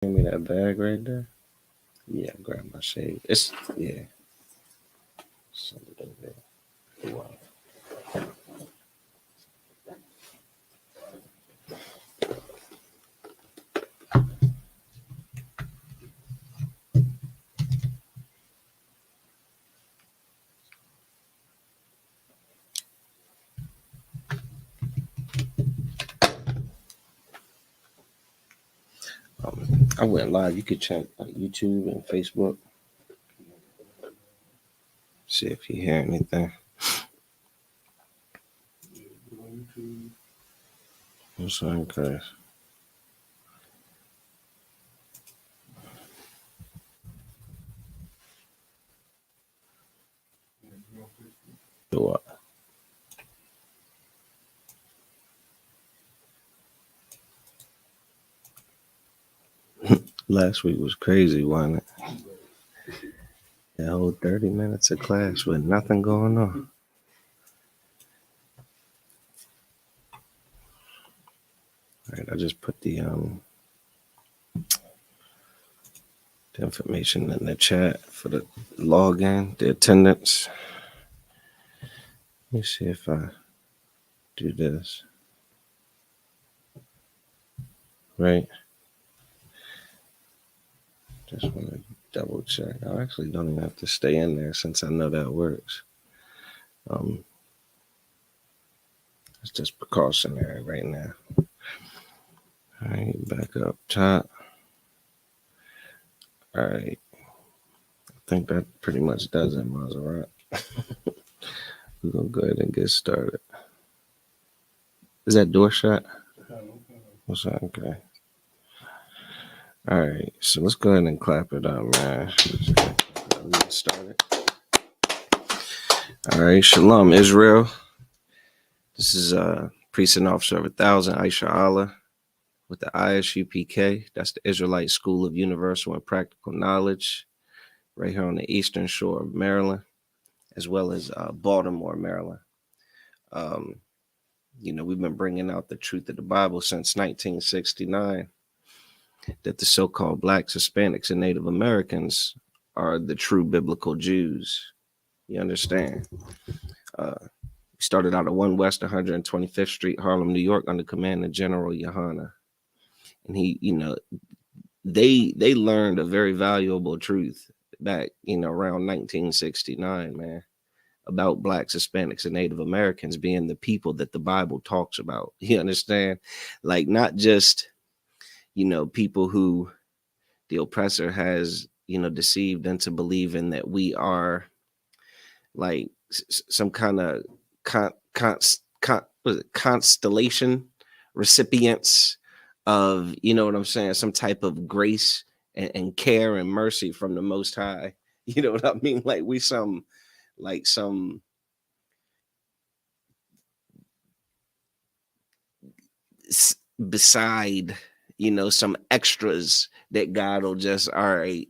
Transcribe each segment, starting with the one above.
Give me that bag right there. Yeah, grab my shade. Yeah. Send it over there. Wow. I went live. You could check YouTube and Facebook. See if you hear anything. What's on, Chris? Do what? Last week was crazy, wasn't it? The whole 30 minutes of class with nothing going on. All right, I just put the information in the chat for the login, the attendance. Let me see if I do this. Right. Just want to double check. I actually don't even have to stay in there since I know that works. It's just precautionary right now. All right, back up top. All right. I think that pretty much does it, Maserati. We're going to go ahead and get started. Is that door shut? What's that? Okay. All right. So let's go ahead and clap it up, man. Let's get started. All right. Shalom, Israel. This is Precinct Officer of 1000, Aisha Allah, with the ISUPK. That's the Israelite School of Universal and Practical Knowledge, right here on the eastern shore of Maryland, as well as Baltimore, Maryland. We've been bringing out the truth of the Bible since 1969, that the so-called Blacks, Hispanics, and Native Americans are the true biblical Jews. You understand? We started out at 1 West 125th Street, Harlem, New York, under command of General Yohana. And they learned a very valuable truth back, around 1969, man, about Blacks, Hispanics, and Native Americans being the people that the Bible talks about. You understand? Like, not just, people who the oppressor has, deceived into believing that we are like some kind of constellation recipients of, what I'm saying, some type of grace and care and mercy from the Most High. You know what I mean? Like we some beside, some extras that God will just, all right,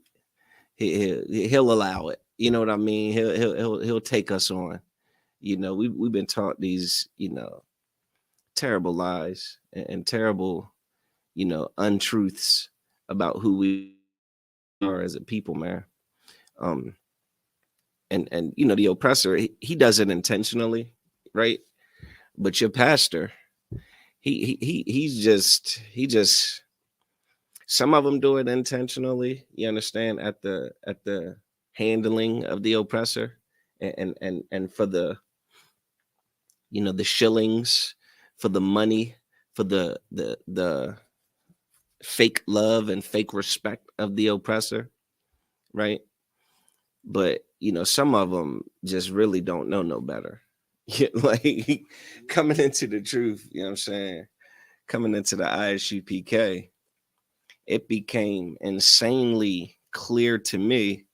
he'll allow it. You know what I mean? He'll take us on. We've been taught these, terrible lies and terrible, untruths about who we are as a people, man. And the oppressor, he does it intentionally, right? But your pastor, he just some of them do it intentionally. You understand, at the handling of the oppressor, and for the the shillings, for the money, for the fake love and fake respect of the oppressor, right? But some of them just really don't know no better. Like coming into the truth, you know what I'm saying? Coming into the ISUPK, it became insanely clear to me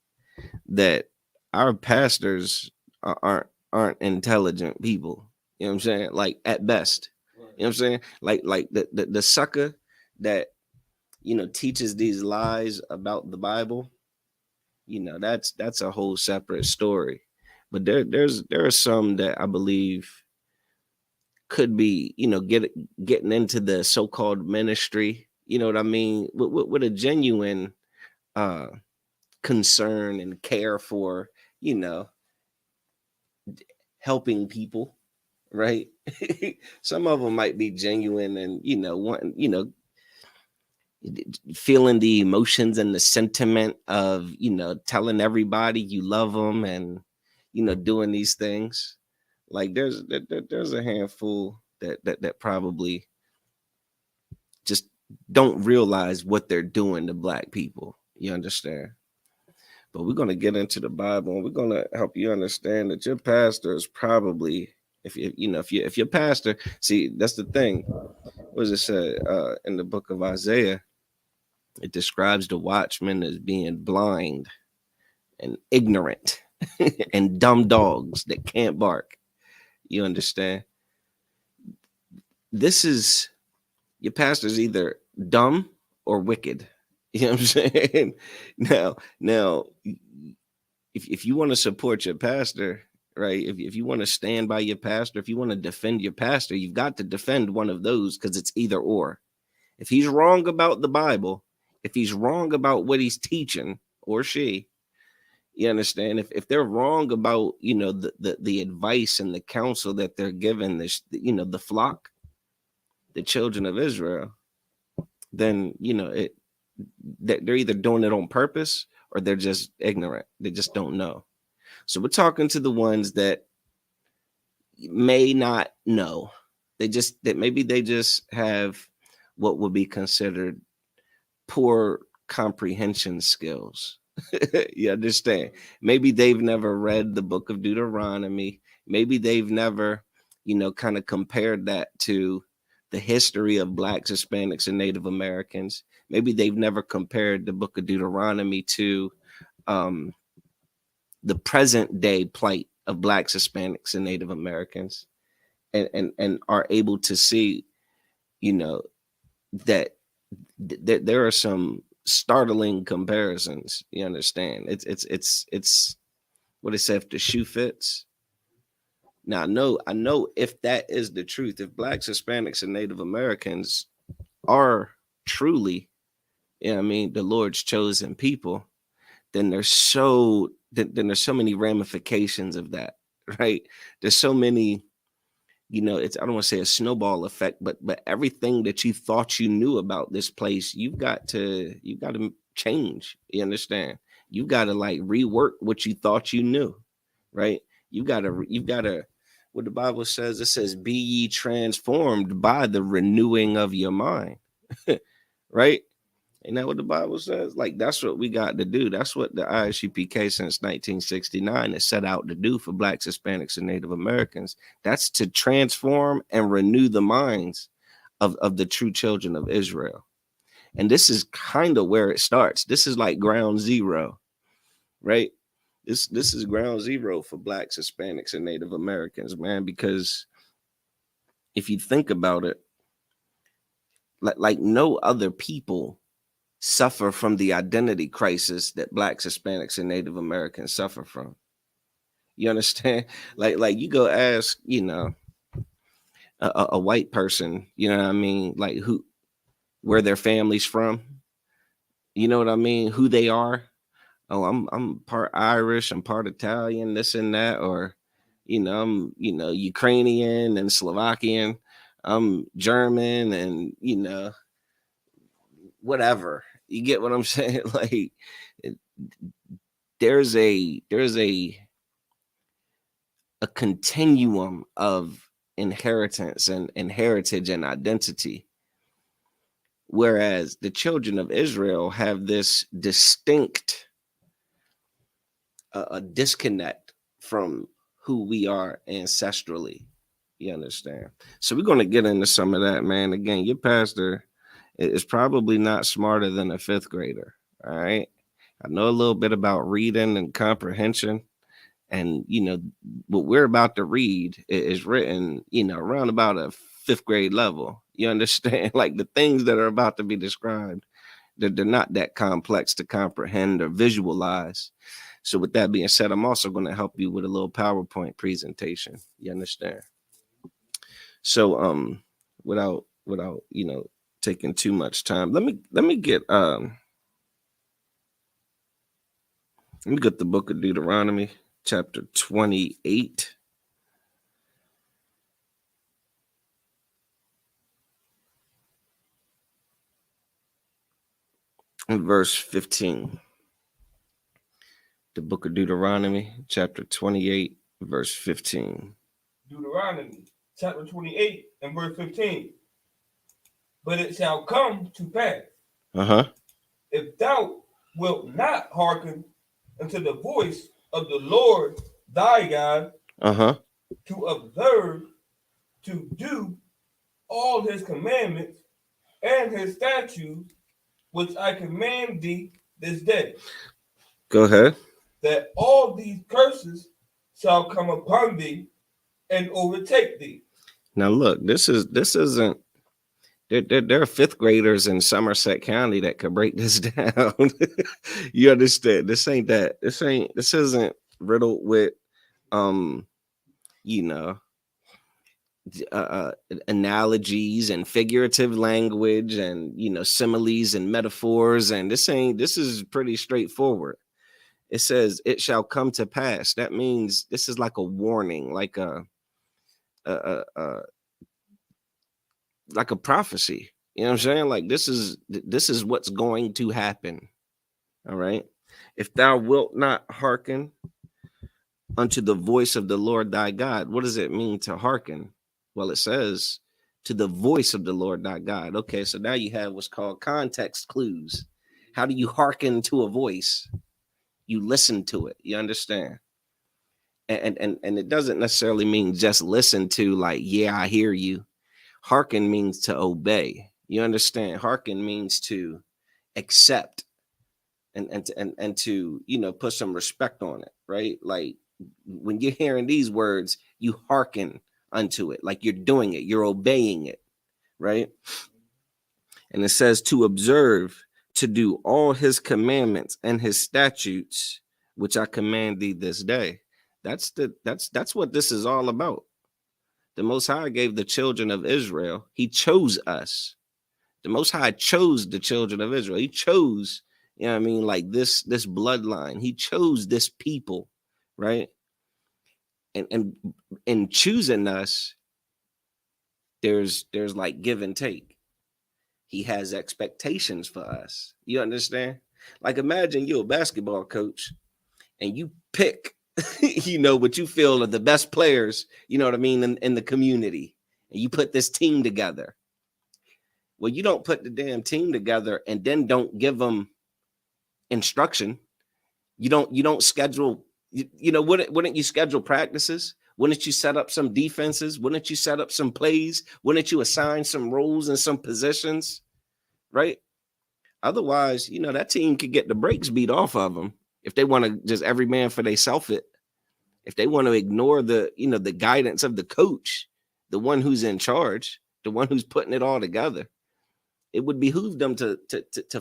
that our pastors aren't intelligent people. You know what I'm saying? Like at best. You know what I'm saying? Like the sucker that teaches these lies about the Bible, that's a whole separate story. But there are some that I believe could be, getting into the so-called ministry, You know what I mean? With a genuine uh concern and care for, you know, helping people, right? Some of them might be genuine and, you know, wanting, you know, feeling the emotions and the sentiment of, you know, telling everybody you love them and, you know, doing these things. Like there's a handful that probably just don't realize what they're doing to black people. You understand? But we're going to get into the Bible and we're going to help you understand that your pastor is probably, if you, you know, if your pastor, see, that's the thing. What does it say in the book of Isaiah? It describes the watchman as being blind and ignorant and dumb dogs that can't bark. You understand? This is, your pastor's either dumb or wicked. You know what I'm saying? Now, if you want to support your pastor, right? If you want to stand by your pastor, if you want to defend your pastor, you've got to defend one of those because it's either or. If he's wrong about the Bible, if he's wrong about what he's teaching, or she, you understand? If they're wrong about, you know, the advice and the counsel that they're given this, you know, the flock, the children of Israel, then, you know, they're either doing it on purpose or they're just ignorant. They just don't know. So we're talking to the ones that may not know. Maybe they just have what would be considered poor comprehension skills. You understand? Maybe they've never read the book of Deuteronomy. Maybe they've never, you know, kind of compared that to the history of blacks, Hispanics, and Native Americans. Maybe they've never compared the book of Deuteronomy to um, the present day plight of blacks, Hispanics, and Native Americans, and are able to see, you know, that there are some startling comparisons. You understand? It's what it said, if the shoe fits. Now I know if that is the truth, if blacks, Hispanics, and Native Americans are truly, you know what I mean, the Lord's chosen people, then there's so many ramifications of that, right? There's so many, you know, it's, I don't want to say a snowball effect, but everything that you thought you knew about this place, you've got to change. You understand? You've got to like rework what you thought you knew, right? You've got to what the Bible says, it says, be ye transformed by the renewing of your mind. Right? Ain't that what the Bible says? Like, that's what we got to do. That's what the ISUPK since 1969 has set out to do for blacks, Hispanics, and Native Americans. That's to transform and renew the minds of the true children of Israel. And this is kind of where it starts. This is like ground zero, right? This is ground zero for blacks, Hispanics, and Native Americans, man, because if you think about it, like no other people suffer from the identity crisis that blacks, Hispanics, and Native Americans suffer from. You understand? Like you go ask, you know, a white person, you know what I mean, like where their family's from, you know what I mean, who they are. Oh, I'm part Irish, I'm part Italian, this and that, or you know, I'm, you know, Ukrainian and Slovakian, I'm German, and you know, whatever. You get what I'm saying? Like there's a continuum of inheritance and heritage and identity, whereas the children of Israel have this distinct a disconnect from who we are ancestrally. You understand? So we're going to get into some of that, man. Again, your pastor is probably not smarter than a fifth grader. All right. I know a little bit about reading and comprehension. And, you know, what we're about to read is written, you know, around about a fifth grade level. You understand? Like the things that are about to be described, they're not that complex to comprehend or visualize. So with that being said, I'm also going to help you with a little PowerPoint presentation. You understand? So without you know taking too much time. Let me get the book of Deuteronomy, chapter 28. And verse 15. The book of Deuteronomy, chapter 28, verse 15. Deuteronomy, chapter 28, and verse 15. But it shall come to pass, if thou wilt not hearken unto the voice of the Lord thy God, to observe, to do all his commandments and his statutes, which I command thee this day. Go ahead. That all these curses shall come upon thee and overtake thee. Now look, this isn't. There are fifth graders in Somerset County that could break this down. You understand? This ain't that. This isn't riddled with, you know, analogies and figurative language and, you know, similes and metaphors. And this is pretty straightforward. It says, "It shall come to pass." That means this is like a warning, like a prophecy. You know what I'm saying? Like this is what's going to happen. All right. If thou wilt not hearken unto the voice of the Lord thy God, what does it mean to hearken? Well, it says to the voice of the Lord thy God. Okay, so now you have what's called context clues. How do you hearken to a voice? You listen to it. You understand? And it doesn't necessarily mean just listen to, like, yeah, I hear you. Hearken means to obey. You understand? Hearken means to accept and to, you know, put some respect on it, right? Like when you're hearing these words, you hearken unto it, like you're doing it, you're obeying it, right? And it says to observe, to do all his commandments and his statutes, which I command thee this day. That's what this is all about. The Most High gave the children of Israel. He chose us. The Most High chose the children of Israel. He chose, you know what I mean, like this bloodline. He chose this people, right? And in choosing us, there's like give and take. He has expectations for us. You understand? Like imagine you're a basketball coach and you pick, you know, what you feel are the best players, you know what I mean, in the community. And you put this team together. Well, you don't put the damn team together and then don't give them instruction. You don't schedule, you know, wouldn't you schedule practices? Wouldn't you set up some defenses? Wouldn't you set up some plays? Wouldn't you assign some roles and some positions? Right? Otherwise, you know, that team could get the brakes beat off of them if they want to just every man for themselves it. If they want to ignore the, you know, the guidance of the coach, the one who's in charge, the one who's putting it all together, it would behoove them to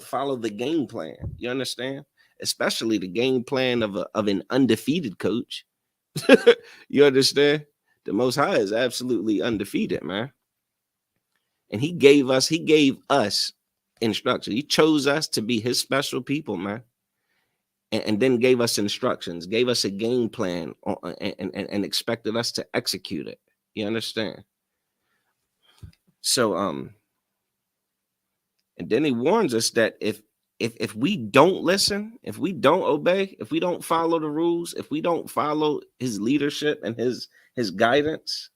follow the game plan. You understand? Especially the game plan of an undefeated coach. You understand? The Most High is absolutely undefeated, man. And he gave us instruction. He chose us to be his special people, man. And then gave us instructions, gave us a game plan, and expected us to execute it. You understand? So and then he warns us that if we don't listen, if we don't obey, if we don't follow the rules, if we don't follow his leadership and his guidance,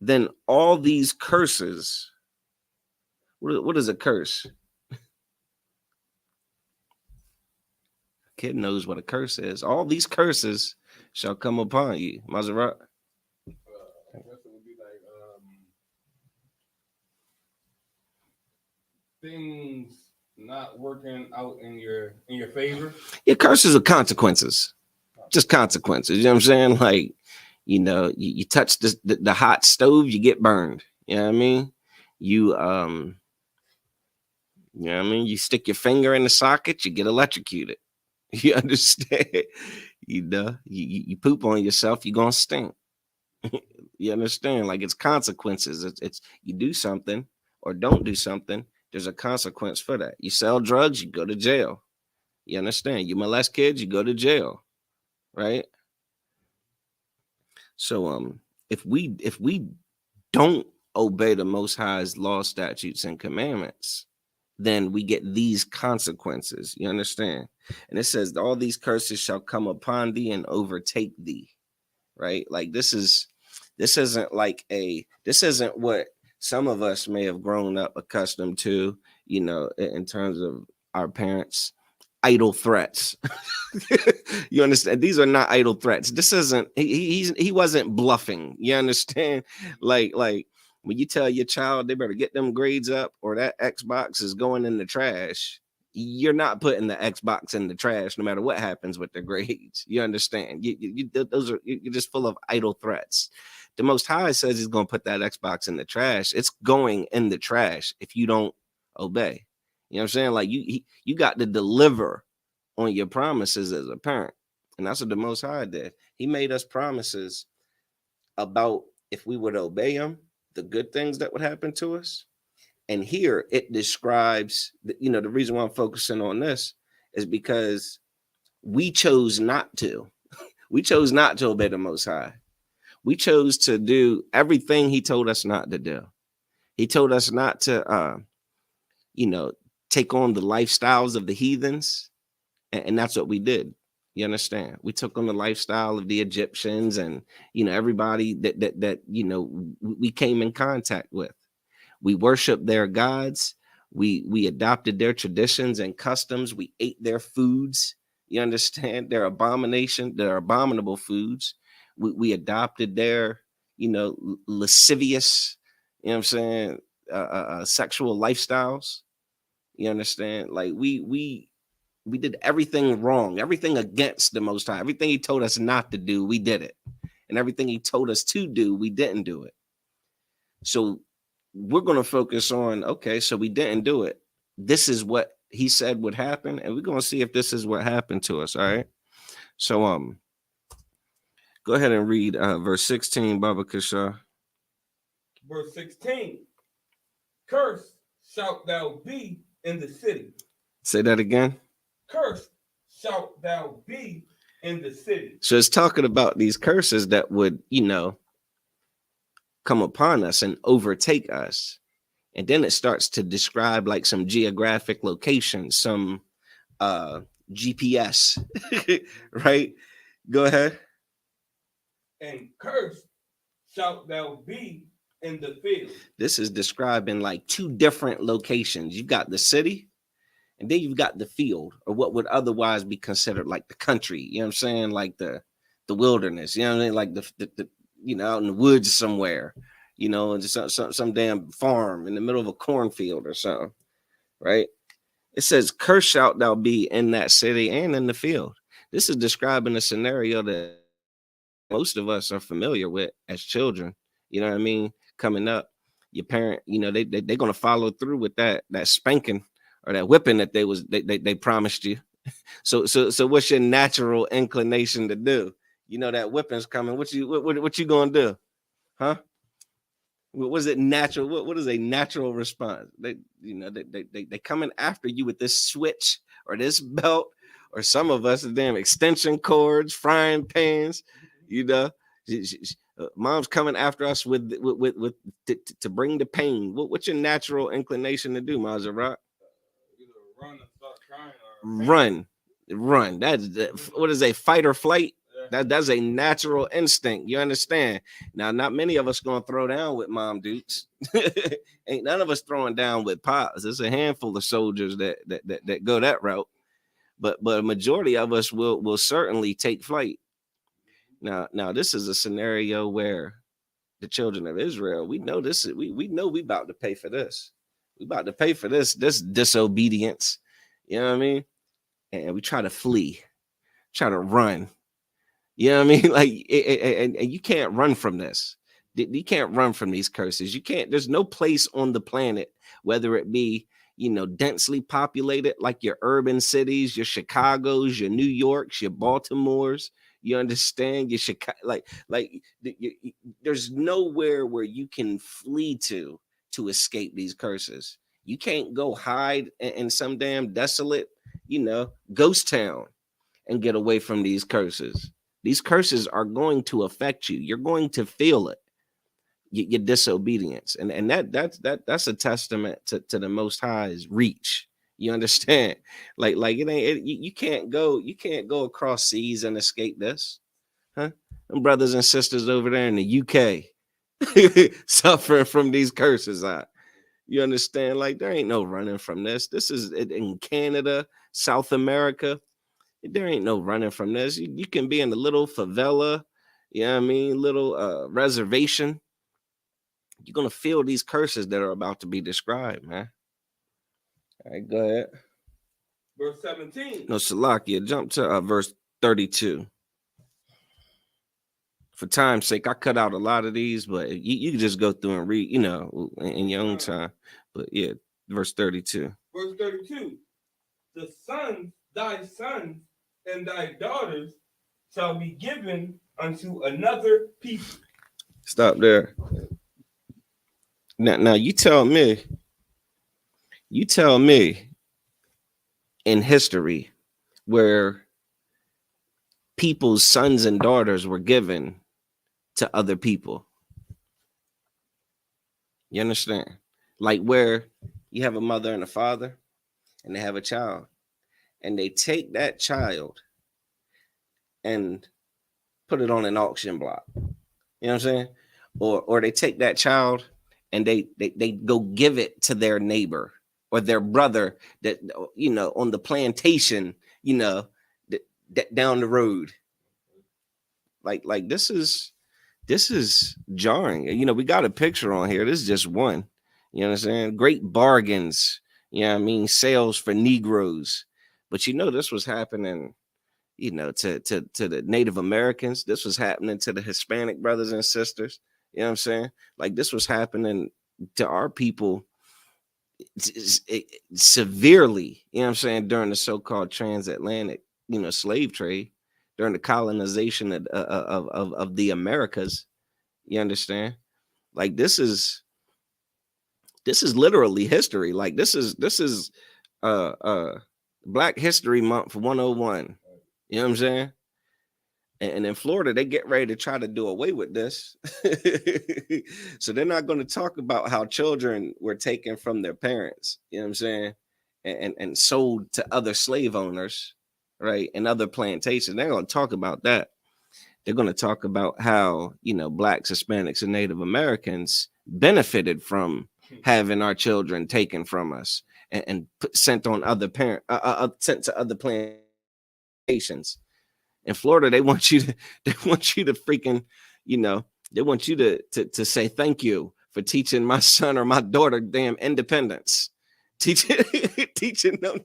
then all these curses. What is a curse? Kid knows what a curse is. All these curses shall come upon you, Maserat. I guess it would be like things not working out in your favor. Yeah, curses are consequences. Just consequences. You know what I'm saying? Like, you know, you touch the hot stove, you get burned. You know what I mean? You know what I mean? You stick your finger in the socket, you get electrocuted. You understand? You know, you poop on yourself, you're gonna stink. You understand? Like it's consequences. It's you do something or don't do something, there's a consequence for that. You sell drugs, you go to jail. You understand? You molest kids, you go to jail, right? So if we don't obey the Most High's law, statutes, and commandments, then we get these consequences. You understand? And it says, all these curses shall come upon thee and overtake thee. Right? Like this isn't what some of us may have grown up accustomed to, in terms of our parents. Idle threats. You understand? These are not idle threats. This isn't he wasn't bluffing. You understand? Like when you tell your child they better get them grades up or that Xbox is going in the trash, you're not putting the Xbox in the trash no matter what happens with their grades. You understand? You're just full of idle threats. The Most High says he's going to put that Xbox in the trash. It's going in the trash if you don't obey. You know what I'm saying? Like you got to deliver on your promises as a parent. And that's what the Most High did. He made us promises about if we would obey him, the good things that would happen to us. And here it describes, the reason why I'm focusing on this is because we chose not to. We chose not to obey the Most High. We chose to do everything he told us not to do. He told us not to, take on the lifestyles of the heathens. And that's what we did. You understand? We took on the lifestyle of the Egyptians and, everybody that we came in contact with. We worshiped their gods. We adopted their traditions and customs. We ate their foods. You understand? Their abominable foods. We adopted their, lascivious, sexual lifestyles. You understand? Like we did everything wrong, everything against the Most High. Everything he told us not to do, we did it. And everything he told us to do, we didn't do it. So we're going to focus on, okay, so we didn't do it. This is what he said would happen. And we're going to see if this is what happened to us. All right. So go ahead and read verse 16, Baba Kasha. Verse 16. Cursed shalt thou be in the city. Say that again. Cursed shalt thou be in the city. So it's talking about these curses that would, come upon us and overtake us. And then it starts to describe like some geographic locations, some GPS, right? Go ahead. And cursed shalt thou be in the field. This is describing like two different locations. You've got the city, and then you've got the field, or what would otherwise be considered like the country. You know what I'm saying? Like the wilderness. You know what I mean? Like the out in the woods somewhere. And some damn farm in the middle of a cornfield or something, right? It says, "Cursed shalt thou be in that city and in the field." This is describing a scenario that most of us are familiar with as children. You know what I mean? Coming up, your parent, they're gonna follow through with that spanking or that whipping that they promised you. So what's your natural inclination to do? That whipping's coming. What you gonna do? Huh? What is it natural? What is a natural response? They coming after you with this switch or this belt, or some of us damn extension cords, frying pans. Mom's coming after us with to bring the pain. What's your natural inclination to do, Mazerat? Run and start crying. Run. What is a fight or flight? That's a natural instinct. You understand? Now, not many of us gonna throw down with mom dukes. Ain't none of us throwing down with pops. There's a handful of soldiers that go that route, but a majority of us will certainly take flight. Now this is a scenario where the children of Israel, we know this. We know we about to pay for this. We about to pay for this disobedience. You know what I mean? And we try to flee, try to run. You know what I mean? Like, and you can't run from this. You can't run from these curses. You can't. There's no place on the planet, whether it be, densely populated like your urban cities, your Chicagos, your New Yorks, your Baltimores. You understand? Your Chicago, there's nowhere where you can flee to to escape these curses. You can't go hide in some damn desolate, ghost town and get away from these curses. These curses are going to affect you. You're going to feel it. Your disobedience, and that's a testament to the Most High's reach. You understand? Like it ain't. You can't go across seas and escape this, huh? And brothers and sisters over there in the UK suffering from these curses. You understand? Like there ain't no running from this. This is in Canada, South America. There ain't no running from this. You can be in a little favela, you know what I mean, little reservation. You're gonna feel these curses that are about to be described, man. All right, go ahead. Verse 17. No, Salakia, jump to verse 32. For time's sake, I cut out a lot of these, but you can just go through and read, in your own time. But yeah, verse 32. Verse 32. Thy sons and thy daughters shall be given unto another people. Stop there. Now you tell me in history where people's sons and daughters were given to other people. You understand? Like where you have a mother and a father and they have a child and they take that child and put it on an auction block. You know what I'm saying? Or they take that child and they go give it to their neighbor or their brother that on the plantation, that down the road. Like this is jarring. We got a picture on here. This is just one. You know what I'm saying? Great bargains. You know what I mean? Sales for Negroes. But this was happening, to the Native Americans. This was happening to the Hispanic brothers and sisters. You know what I'm saying? Like this was happening to our people severely, you know what I'm saying, during the so-called transatlantic, slave trade, during the colonization of the Americas. You understand? Like this is literally history. Like this is Black History Month 101. You know what I'm saying? And in Florida, they get ready to try to do away with this. So they're not going to talk about how children were taken from their parents, you know what I'm saying, and sold to other slave owners, right, and other plantations. They're going to talk about that. They're going to talk about how, Blacks, Hispanics, and Native Americans benefited from having our children taken from us and sent on sent to other plantations. In Florida, they want you to freaking, they want you to say thank you for teaching my son or my daughter damn independence. Teaching them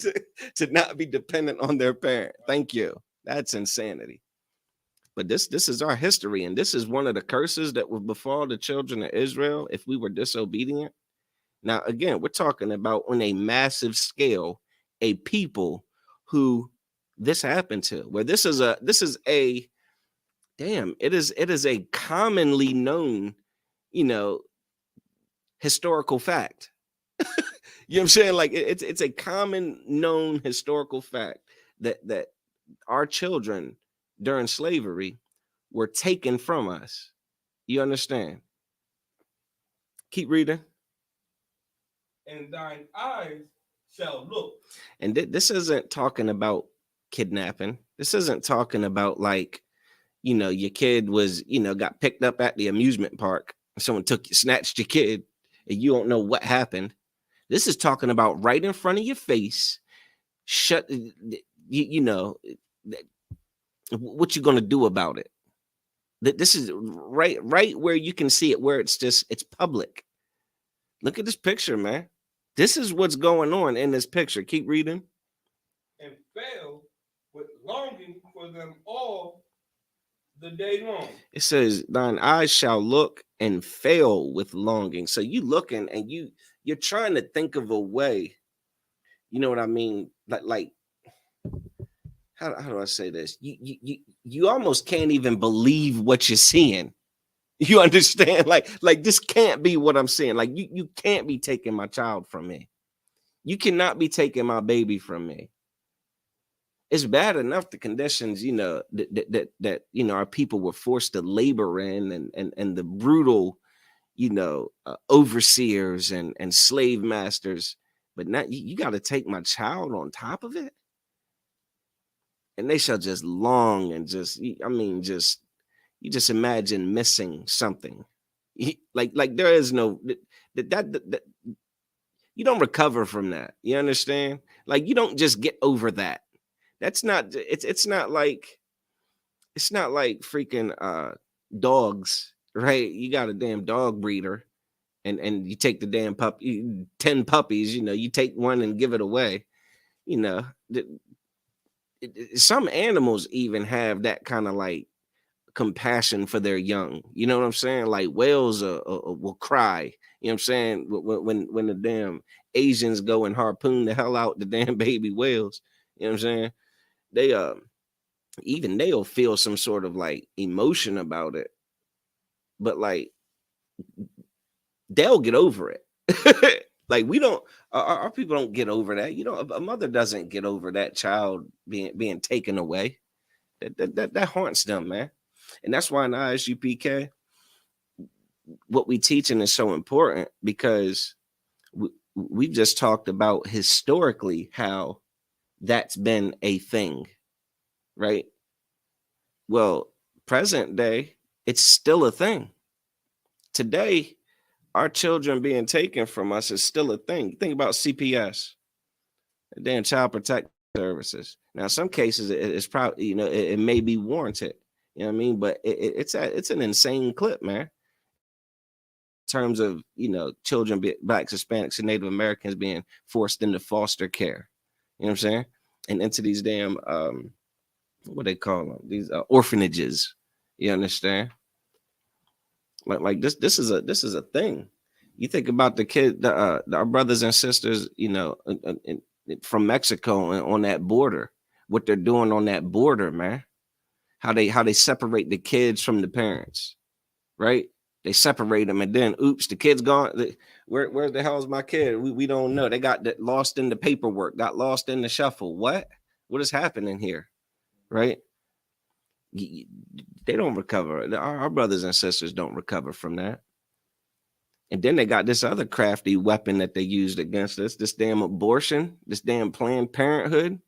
to not be dependent on their parent. Thank you. That's insanity. But this is our history, and this is one of the curses that would befall the children of Israel if we were disobedient. Now, again, we're talking about on a massive scale, a people who this happened to, where it is a commonly known, historical fact. You know what I'm saying? Like it's a common known historical fact that our children during slavery were taken from us. You understand? Keep reading. And thine eyes shall look. And this isn't talking about kidnapping. This isn't talking about like, your kid was, got picked up at the amusement park. Someone snatched your kid and you don't know what happened. This is talking about right in front of your face. What you going to do about it? This is right where you can see it, where it's public. Look at this picture, man. This is what's going on in this picture. Keep reading. And fail with longing for them all the day long. It says, thine eyes shall look and fail with longing. So you looking and you're trying to think of a way, you know what I mean? Like how do I say this? You almost can't even believe what you're seeing. You understand? Like this can't be what I'm saying. Like you can't be taking my child from me. You cannot be taking my baby from me. It's bad enough the conditions, that our people were forced to labor in, and the brutal, overseers and slave masters. But now you got to take my child on top of it, and they shall just long and just, I mean, just you just imagine missing something. Like there is no that you don't recover from that. You understand? Like you don't just get over that. That's not it's not like freaking dogs, right? You got a damn dog breeder, and you take the damn 10 puppies, you take one and give it away. You know, some animals even have that kind of like compassion for their young. You know what I'm saying? Like whales will cry. You know what I'm saying? When the damn Asians go and harpoon the hell out the damn baby whales. You know what I'm saying? They even they'll feel some sort of like emotion about it, but like they'll get over it. Like we don't, our people don't get over that. A mother doesn't get over that child being taken away. That haunts them, man. And that's why in ISUPK, what we teaching is so important, because we've just talked about historically how that's been a thing, right? Well, present day, it's still a thing. Today, our children being taken from us is still a thing. Think about CPS, damn Child Protective Services. Now, in some cases, it's probably, it may be warranted. You know what I mean? But it's an insane clip, man. In terms of, children, Blacks, Hispanics, and Native Americans being forced into foster care. You know what I'm saying? And into these damn, what they call them? These orphanages. You understand? Like this is a thing. You think about the kid, our brothers and sisters, from Mexico and on that border, what they're doing on that border, man. How they separate the kids from the parents, right? They separate them, and then oops, the kid's gone. Where the hell is my kid? We don't know. They got lost in the paperwork, got lost in the shuffle. What is happening here, right? They don't recover. Our brothers and sisters don't recover from that. And then they got this other crafty weapon that they used against us, this damn abortion, this damn Planned Parenthood.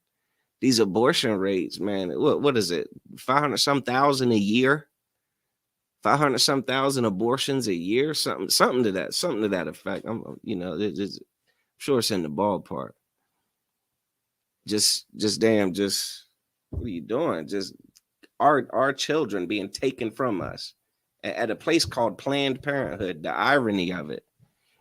These abortion rates, man, what is it? 500 some thousand a year? 500 some thousand abortions a year? Something to that effect. I'm sure it's in the ballpark. Just what are you doing? Just our children being taken from us at a place called Planned Parenthood. The irony of it.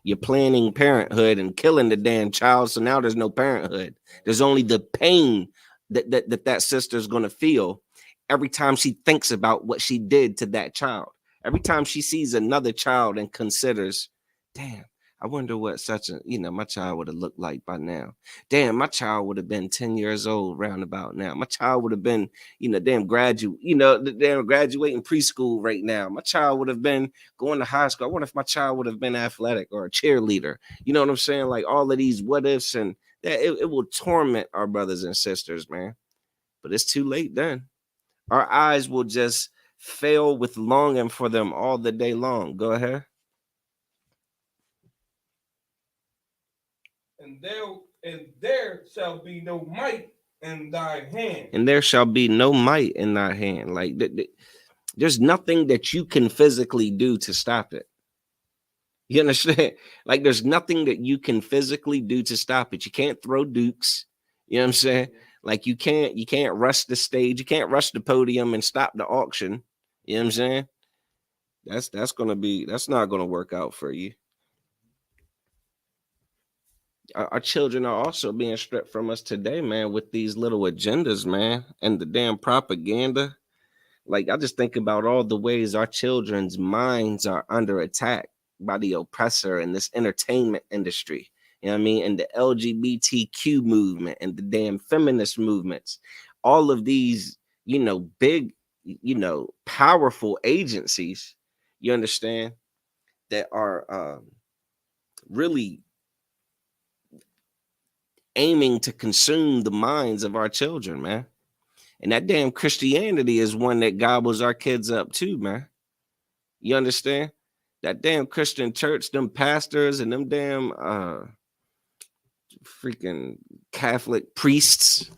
You're planning parenthood and killing the damn child, so now there's no parenthood. There's only the pain that sister's going to feel every time she thinks about what she did to that child. Every time she sees another child and considers, damn, I wonder what my child would have looked like by now. Damn, my child would have been 10 years old roundabout now. My child would have been, graduating preschool right now. My child would have been going to high school. I wonder if my child would have been athletic or a cheerleader. You know what I'm saying? Like all of these what ifs, and that it will torment our brothers and sisters, man. But it's too late then. Our eyes will just fail with longing for them all the day long. Go ahead. And there shall be no might in thy hand. And there shall be no might in thy hand. Like there's nothing that you can physically do to stop it. You understand? Like there's nothing that you can physically do to stop it. You can't throw dukes. You know what I'm saying? Like you can't rush the stage. You can't rush the podium and stop the auction. You know what I'm saying? That's not gonna work out for you. Our children are also being stripped from us today, man, with these little agendas, man, and the damn propaganda. Like I just think about all the ways our children's minds are under attack by the oppressor in this entertainment industry. You know what I mean? And the LGBTQ movement and the damn feminist movements. All of these, big, powerful agencies, You understand, that are really aiming to consume the minds of our children, man. And that damn Christianity is one that gobbles our kids up too, man. You understand? That damn Christian church, them pastors and them damn freaking Catholic priests,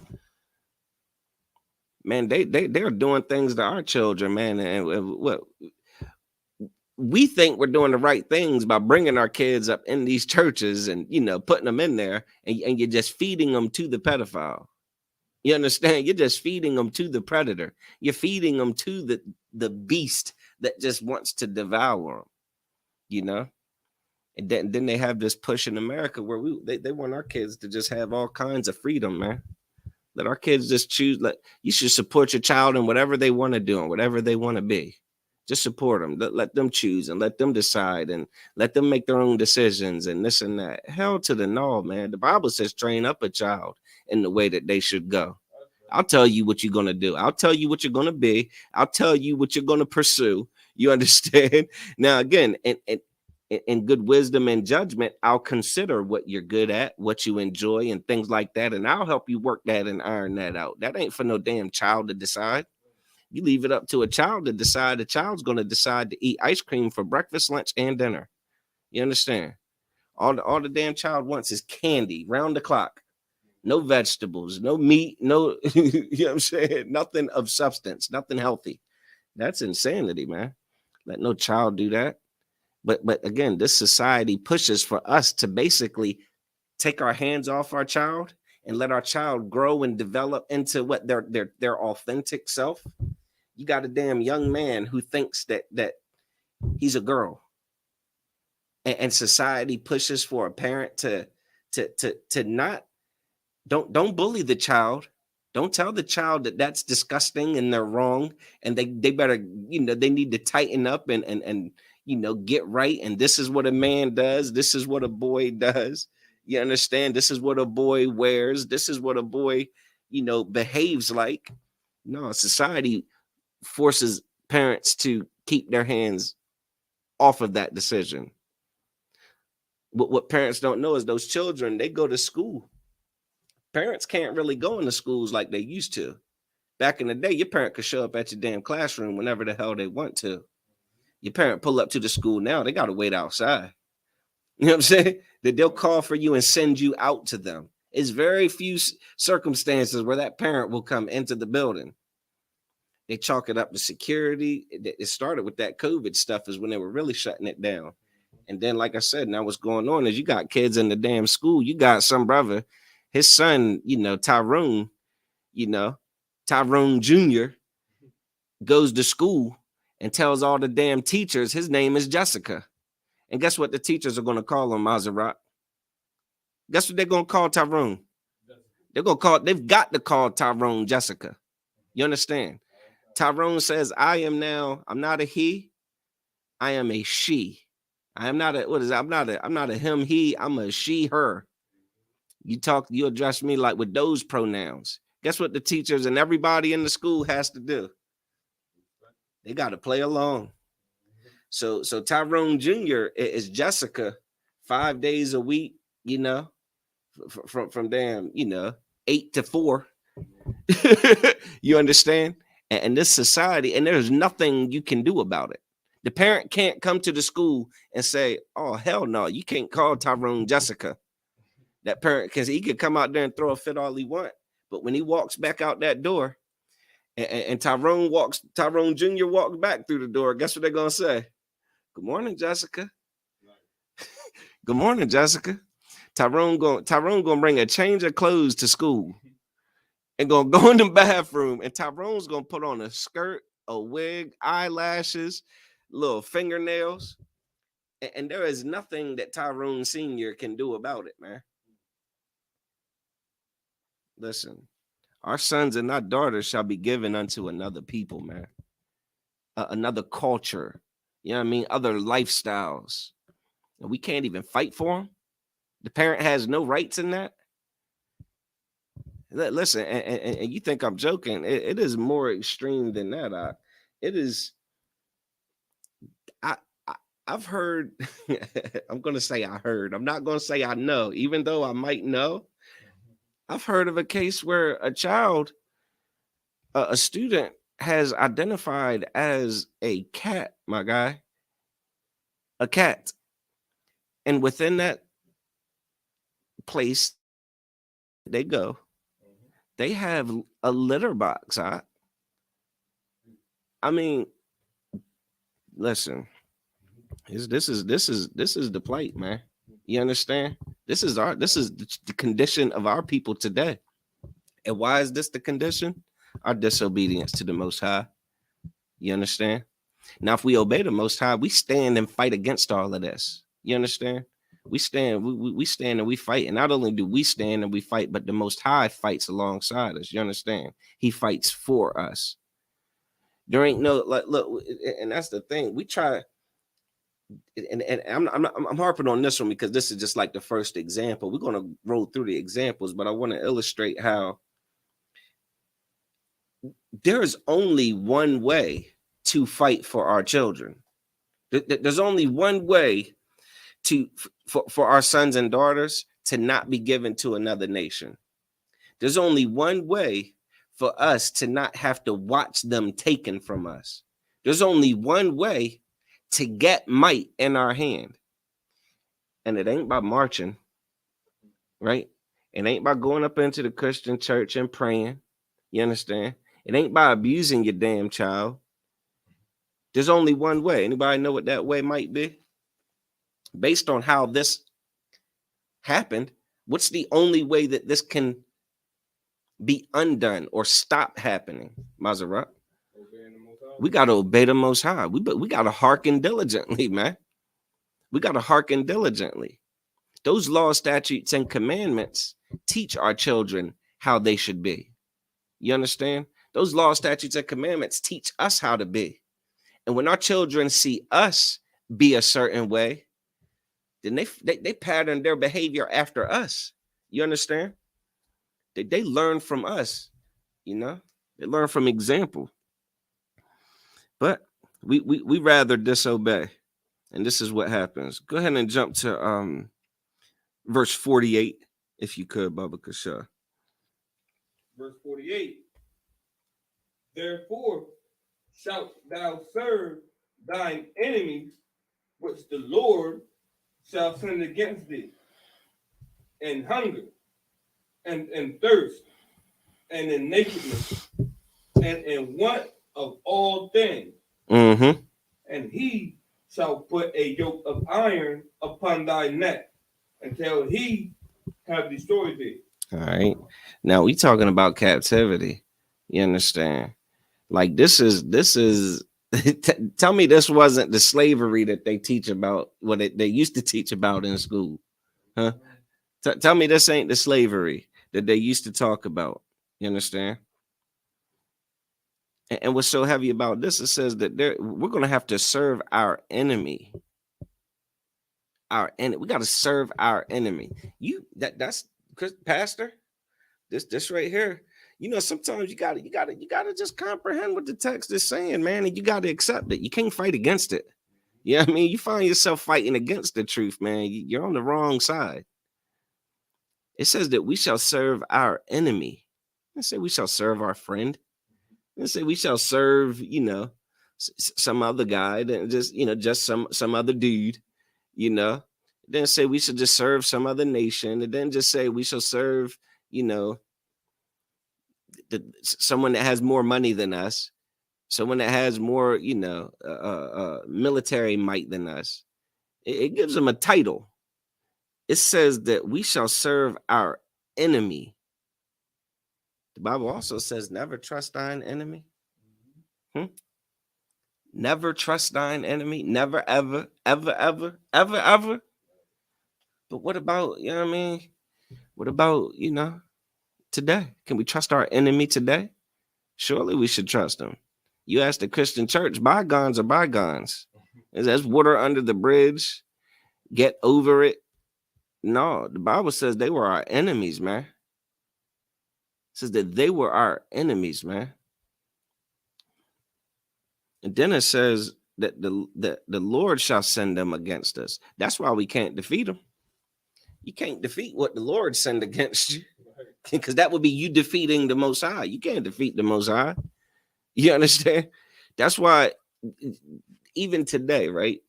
man, they're doing things to our children, man. And what we think we're doing the right things by bringing our kids up in these churches and, you know, putting them in there, and you're just feeding them to the pedophile. You understand? You're just feeding them to the predator. You're feeding them to the beast that just wants to devour them, you know? And then they have this push in America where they want our kids to just have all kinds of freedom, man. Let our kids just choose. You should support your child in whatever they want to do and whatever they want to be. Just support them. Let them choose and let them decide and let them make their own decisions and this and that. Hell to the no, man. The Bible says train up a child in the way that they should go. I'll tell you what you're going to do. I'll tell you what you're going to be. I'll tell you what you're going to pursue. You understand? Now, again, in good wisdom and judgment, I'll consider what you're good at, what you enjoy, and things like that. And I'll help you work that and iron that out. That ain't for no damn child to decide. You leave it up to a child to decide. The child's going to decide to eat ice cream for breakfast, lunch, and dinner. You understand? All the damn child wants is candy round the clock. No vegetables, no meat, no, you know what I'm saying? Nothing of substance, nothing healthy. That's insanity, man. Let no child do that. But again, this society pushes for us to basically take our hands off our child and let our child grow and develop into what their authentic self. You got a damn young man who thinks that he's a girl, and society pushes for a parent to not don't bully the child. Don't tell the child that that's disgusting and they're wrong, and they better, you know, they need to tighten up and you know, get right. And this is what a man does. This is what a boy does. You understand? This is what a boy wears. This is what a boy, you know, behaves like. No, society forces parents to keep their hands off of that decision. What parents don't know is those children, they go to school. Parents can't really go into schools like they used to. Back in the day, your parent could show up at your damn classroom whenever the hell they want to. Your parent pull up to the school now, they got to wait outside. You know what I'm saying? That they'll call for you and send you out to them. It's very few circumstances where that parent will come into the building. They chalk it up to security. It started with that COVID stuff is when they were really shutting it down. And then, like I said, now what's going on is you got kids in the damn school. You got some brother, his son, you know, Tyrone Jr. goes to school and tells all the damn teachers his name is Jessica. And guess what the teachers are going to call him, Maserat? Guess what they're going to call Tyrone? They've got to call Tyrone Jessica. You understand? Tyrone says, I'm not a he, I am a she. I am not I'm not a him, he, I'm a she, her. You address me like with those pronouns. Guess what the teachers and everybody in the school has to do? They got to play along. So Tyrone Jr. is Jessica 5 days a week, you know, from damn, you know, 8 to 4. You understand? And this society, and there's nothing you can do about it. The parent can't come to the school and say, oh, hell no, you can't call Tyrone Jessica. That parent, because he could come out there and throw a fit all he want. But when he walks back out that door, and Tyrone Jr. walks back through the door, guess what they're going to say? Good morning, Jessica. Good morning, Jessica. Tyrone gonna bring a change of clothes to school and gonna go in the bathroom, and Tyrone's gonna put on a skirt, a wig, eyelashes, little fingernails, and there is nothing that Tyrone Sr. can do about it, man. Listen, our sons and our daughters shall be given unto another people, man. Another culture, you know what I mean? Other lifestyles. And we can't even fight for them. The parent has no rights in that. Listen, and you think I'm joking. It is more extreme than that. It is. I've heard, I'm going to say I heard. I'm not going to say I know, even though I might know. I've heard of a case where a child, a student, has identified as a cat, my guy, a cat. And within that place they go, they have a litter box. I mean, listen, this is the plight, man. You understand? This is the condition of our people today. And why is this the condition? Our disobedience to the Most High. You understand? Now, if we obey the Most High, we stand and fight against all of this. You understand? We stand and we fight. And not only do we stand and we fight, but the Most High fights alongside us. You understand? He fights for us. There ain't no, like, look, and that's the thing. We try, and I'm harping on this one because this is just like the first example. We're going to roll through the examples, but I want to illustrate how there is only one way to fight for our children. There's only one way for our sons and daughters to not be given to another nation. There's only one way for us to not have to watch them taken from us. There's only one way to get might in our hand. And it ain't by marching, right? It ain't by going up into the Christian church and praying. You understand? It ain't by abusing your damn child. There's only one way. Anybody know what that way might be? Based on how this happened, what's the only way that this can be undone or stop happening, Mazarat? We got to obey the Most High. We got to hearken diligently, man. We got to hearken diligently. Those laws, statutes, and commandments teach our children how they should be. You understand? Those laws, statutes, and commandments teach us how to be. And when our children see us be a certain way, then they pattern their behavior after us. You understand? They learn from us, you know? They learn from example. But we rather disobey. And this is what happens. Go ahead and jump to verse 48, if you could, Baba Kasha. Verse 48. Therefore shalt thou serve thine enemies, which the Lord shall send against thee, in hunger, and in thirst, and in nakedness, and in want of all things. Mm-hmm. And he shall put a yoke of iron upon thy neck until he have destroyed thee. All right. Now we talking about captivity. You understand? Like this is tell me this wasn't the slavery that they teach about, what they used to teach about in school. Huh? Tell me this ain't the slavery that they used to talk about. You understand? And what's so heavy about this, it says that we're going to have to serve our enemy. We got to serve our enemy. That's Pastor. This right here. You know, sometimes you gotta just comprehend what the text is saying, man, and you gotta accept it. You can't fight against it. You know what I mean? You find yourself fighting against the truth, man. You're on the wrong side. It says that we shall serve our enemy. It say we shall serve our friend. It say we shall serve, some other guy, just some other dude, Then say we should just serve some other nation, and then just say we shall serve, someone that has more money than us, someone that has more, military might than us. It gives them a title. It says that we shall serve our enemy. The Bible also says, never trust thine enemy. Never trust thine enemy. Never, ever, ever, ever, ever, ever. But what about, what about, today? Can we trust our enemy today? Surely we should trust him. You ask the Christian church, bygones are bygones. There's water under the bridge. Get over it. No, the Bible says they were our enemies, man. It says that they were our enemies, man. And then it says that the Lord shall send them against us. That's why we can't defeat them. You can't defeat what the Lord send against you, because that would be you defeating the Most High. You can't defeat the Most High. You understand? That's why even today, right?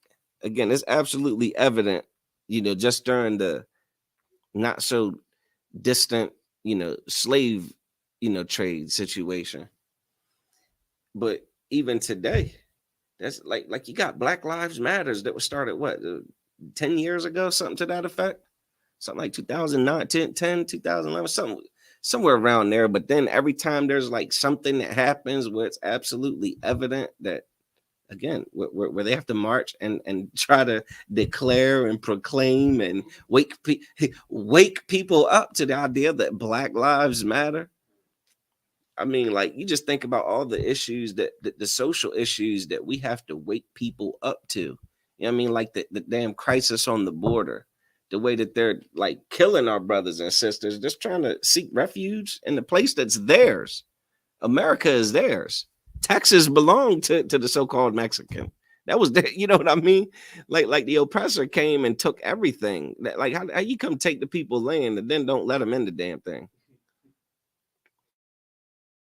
Again, it's absolutely evident, just during the not so distant, slave, trade situation. But even today, that's like you got Black Lives Matters that was started, what, 10 years ago, something to that effect? Something like 2009, 2011, somewhere around there. But then every time there's like something that happens where it's absolutely evident that, again, where they have to march and try to declare and proclaim and wake people up to the idea that Black Lives Matter. I mean, like, you just think about all the issues that the social issues that we have to wake people up to. You know what I mean? Like the damn crisis on the border, the way that they're like killing our brothers and sisters, just trying to seek refuge in the place that's theirs. America is theirs. Texas belonged to the so-called Mexican. That was you know what I mean? Like the oppressor came and took everything. Like how you come take the people's land and then don't let them in the damn thing?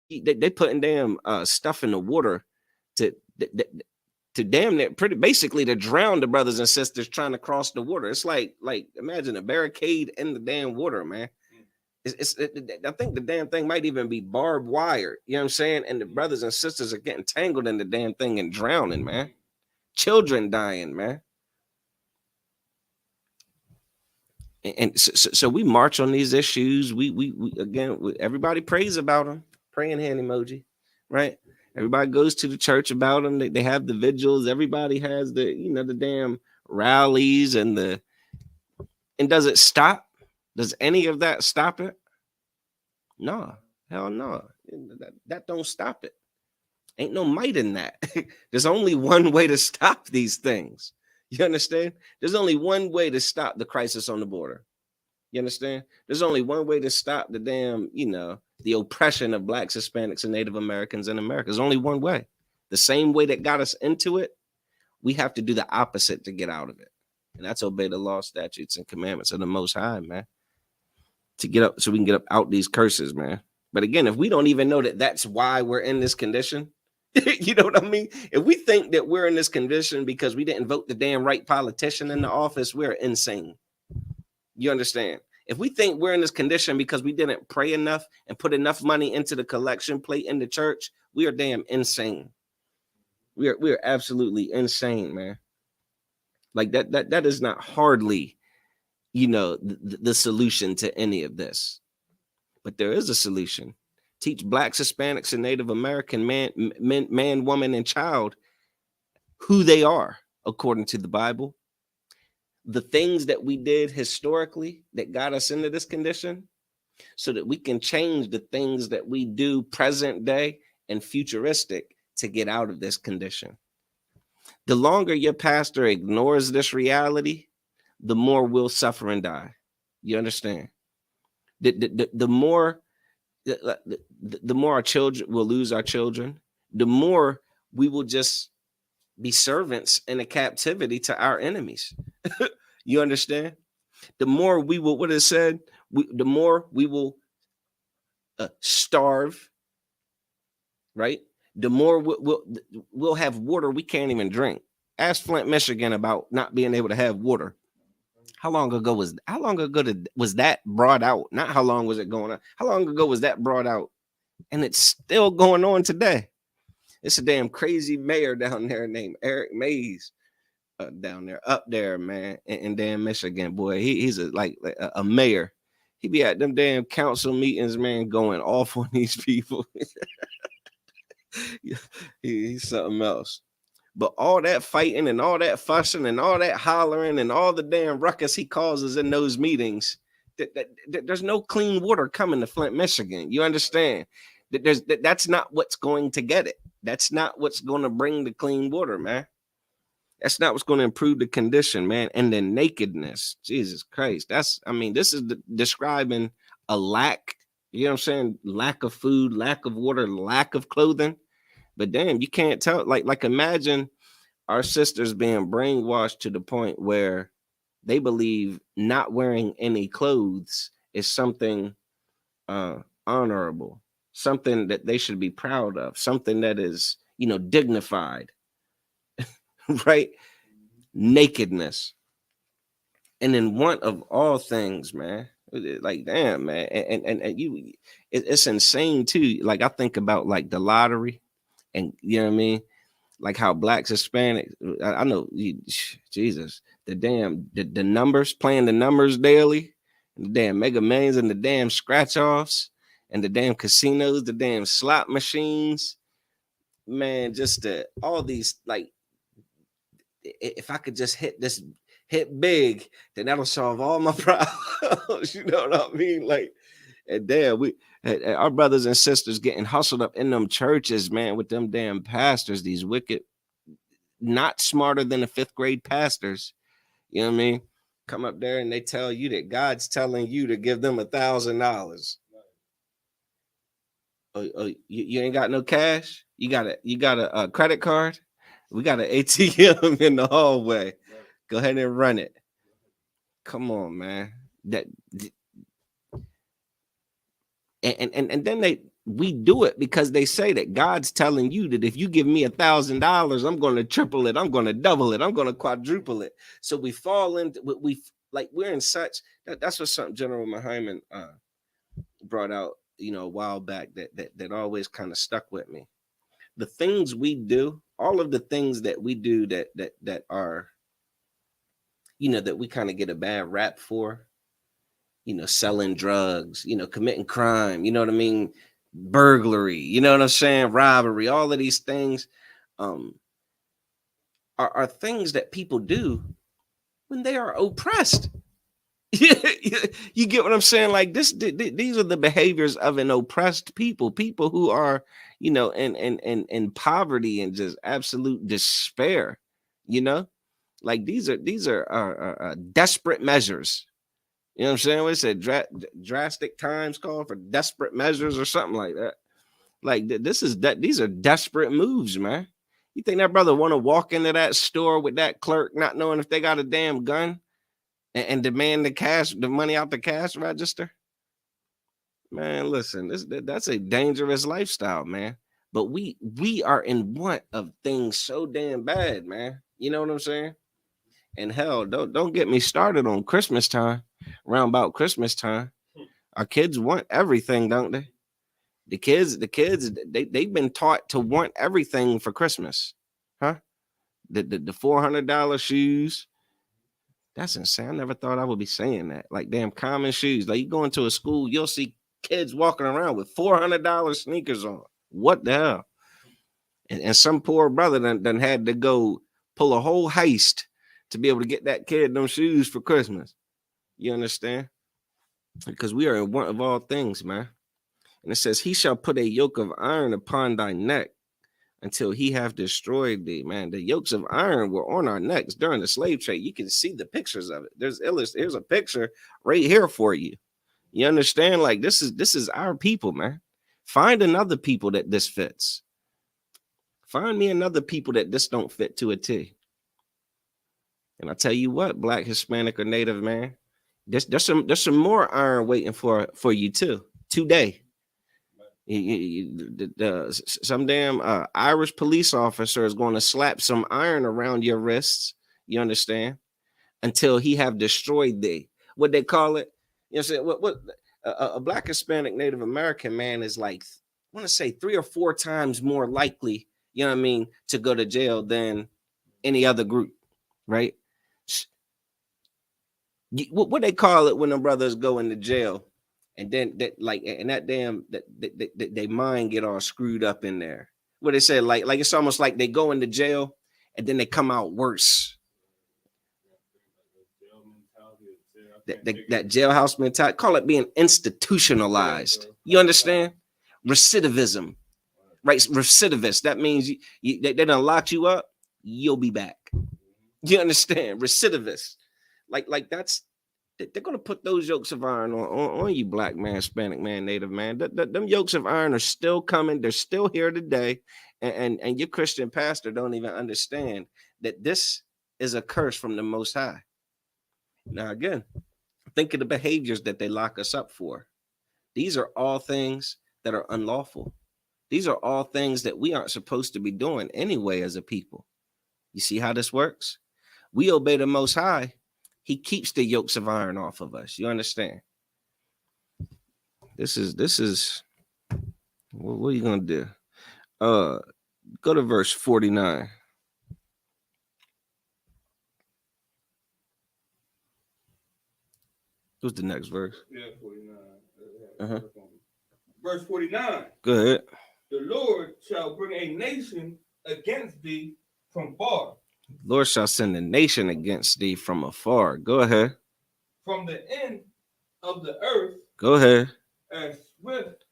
They putting damn stuff in the water to damn near pretty basically to drown the brothers and sisters trying to cross the water. It's like imagine a barricade in the damn water, man. I think the damn thing might even be barbed wire. You know what I'm saying? And the brothers and sisters are getting tangled in the damn thing and drowning, man. Children dying, man. And so we march on these issues. We again, everybody prays about them. Praying hand emoji, right? Everybody goes to the church about them. They have the vigils. Everybody has the the damn rallies and does it stop? Does any of that stop it? No, hell no. That don't stop it. Ain't no might in that. There's only one way to stop these things. You understand? There's only one way to stop the crisis on the border. You understand? There's only one way to stop the damn, the oppression of Blacks, Hispanics, and Native Americans in America. There's only one way. The same way that got us into it, we have to do the opposite to get out of it. And that's obey the law, statutes, and commandments of the Most High, man. To get up, so we can get up out these curses, man. But again, if we don't even know that that's why we're in this condition, you know what I mean? If we think that we're in this condition because we didn't vote the damn right politician in the office, we're insane. You understand? If we think we're in this condition because we didn't pray enough and put enough money into the collection plate in the church, we are damn insane. We are absolutely insane, man. Like that is not hardly, the solution to any of this. But there is a solution. Teach Blacks, Hispanics, and Native American man, woman, and child who they are according to the Bible. The things that we did historically that got us into this condition, so that we can change the things that we do present day and futuristic to get out of this condition. The longer your pastor ignores this reality, the more we'll suffer and die. You understand? The more our children will lose our children, the more we will just be servants in a captivity to our enemies. You understand? The more we will, what it said, the more we will starve, right? The more we'll have water we can't even drink. Ask Flint, Michigan about not being able to have water. How long ago was that brought out? Not how long was it going on? How long ago was that brought out? And it's still going on today. It's a damn crazy mayor down there named Eric Mays. Down there, up there, man, in damn Michigan, boy. He's a mayor. He be at them damn council meetings, man, going off on these people. He's something else. But all that fighting and all that fussing and all that hollering and all the damn ruckus he causes in those meetings, there's no clean water coming to Flint, Michigan. You understand? That's not what's going to get it. That's not what's going to bring the clean water, man. That's not what's going to improve the condition, man. And the nakedness, Jesus Christ. This is describing a lack, you know what I'm saying? Lack of food, lack of water, lack of clothing. But damn, you can't tell. Like imagine our sisters being brainwashed to the point where they believe not wearing any clothes is something honorable, something that they should be proud of, something that is, dignified, right? Nakedness. And in want of all things, man, like, damn, man. And it's insane too. Like, I think about like the lottery, and you know what I mean? Like how blacks, Hispanics, I know, Jesus, the numbers, playing the numbers daily, and the damn Mega Millions and the damn scratch offs and the damn casinos, the damn slot machines, man, just all these, like, if I could just hit big, then that'll solve all my problems. You know what I mean? Like, and damn, our brothers and sisters getting hustled up in them churches, man, with them damn pastors, these wicked, not smarter than the fifth grade pastors. You know what I mean? Come up there and they tell you that God's telling you to give them $1,000. Oh, you ain't got no cash? You got a credit card? We got an ATM in the hallway. Go ahead and run it. Come on, man. And then we do it because they say that God's telling you that if you give me $1,000, I'm going to triple it, I'm going to double it, I'm going to quadruple it. So we fall into we're in such that's what something General Muhammad brought out, a while back that always kind of stuck with me. The things we do, all of the things that we do that are, that we kind of get a bad rap for, selling drugs, committing crime, you know what I mean? Burglary, you know what I'm saying? Robbery, all of these things are things that people do when they are oppressed. You get what I'm saying? Like these are the behaviors of an oppressed people who are, in poverty and just absolute despair, like these are desperate measures. You know what I'm saying? What it said, drastic times call for desperate measures or something like that. Like these are desperate moves, man. You think that brother want to walk into that store with that clerk, not knowing if they got a damn gun, and demand the money out the cash register? Man, listen, that's a dangerous lifestyle, man. But we are in want of things so damn bad, man. You know what I'm saying? And hell, don't get me started on Christmas time. Around about Christmas time, our kids want everything, don't they? The kids, they've been taught to want everything for Christmas, huh? The $400 shoes. That's insane. I never thought I would be saying that. Like damn common shoes. Like you go into a school, you'll see kids walking around with $400 sneakers on. What the hell? And some poor brother done had to go pull a whole heist to be able to get that kid them shoes for Christmas. You understand? Because we are in want of all things, man. And it says, he shall put a yoke of iron upon thy neck until he have destroyed thee, man. The yokes of iron were on our necks during the slave trade. You can see the pictures of it. Here's a picture right here for you. You understand? Like this is our people, man. Find another people that this fits. Find me another people that this don't fit to a T. And I tell you what, Black, Hispanic, or Native, man, there's some more iron waiting for you too today. Some damn Irish police officer is going to slap some iron around your wrists. You understand? Until he have destroyed thee. What they call it? You know, say what a Black, Hispanic, Native American man is like. I want to say 3 or 4 times more likely. You know what I mean, to go to jail than any other group, right? What they call it when the brothers go into jail, and then that damn they mind get all screwed up in there. What they say, like it's almost like they go into jail and then they come out worse. That jailhouse mentality, call it being institutionalized. You understand? Recidivism, right? Recidivist. That means they done locked you up. You'll be back. You understand? Recidivist. Like that's. They're going to put those yokes of iron on you, Black man, Hispanic man, Native man. Them yokes of iron are still coming. They're still here today. And your Christian pastor don't even understand that this is a curse from the Most High. Now, again, think of the behaviors that they lock us up for. These are all things that are unlawful. These are all things that we aren't supposed to be doing anyway as a people. You see how this works? We obey the Most High. He keeps the yokes of iron off of us. You understand? This is what are you gonna do? Go to verse 49. What's the next verse? Yeah, 49. Verse 49. Go ahead. The Lord shall bring a nation against thee from far. Lord shall send a nation against thee from afar. Go ahead. From the end of the earth. Go ahead. As swift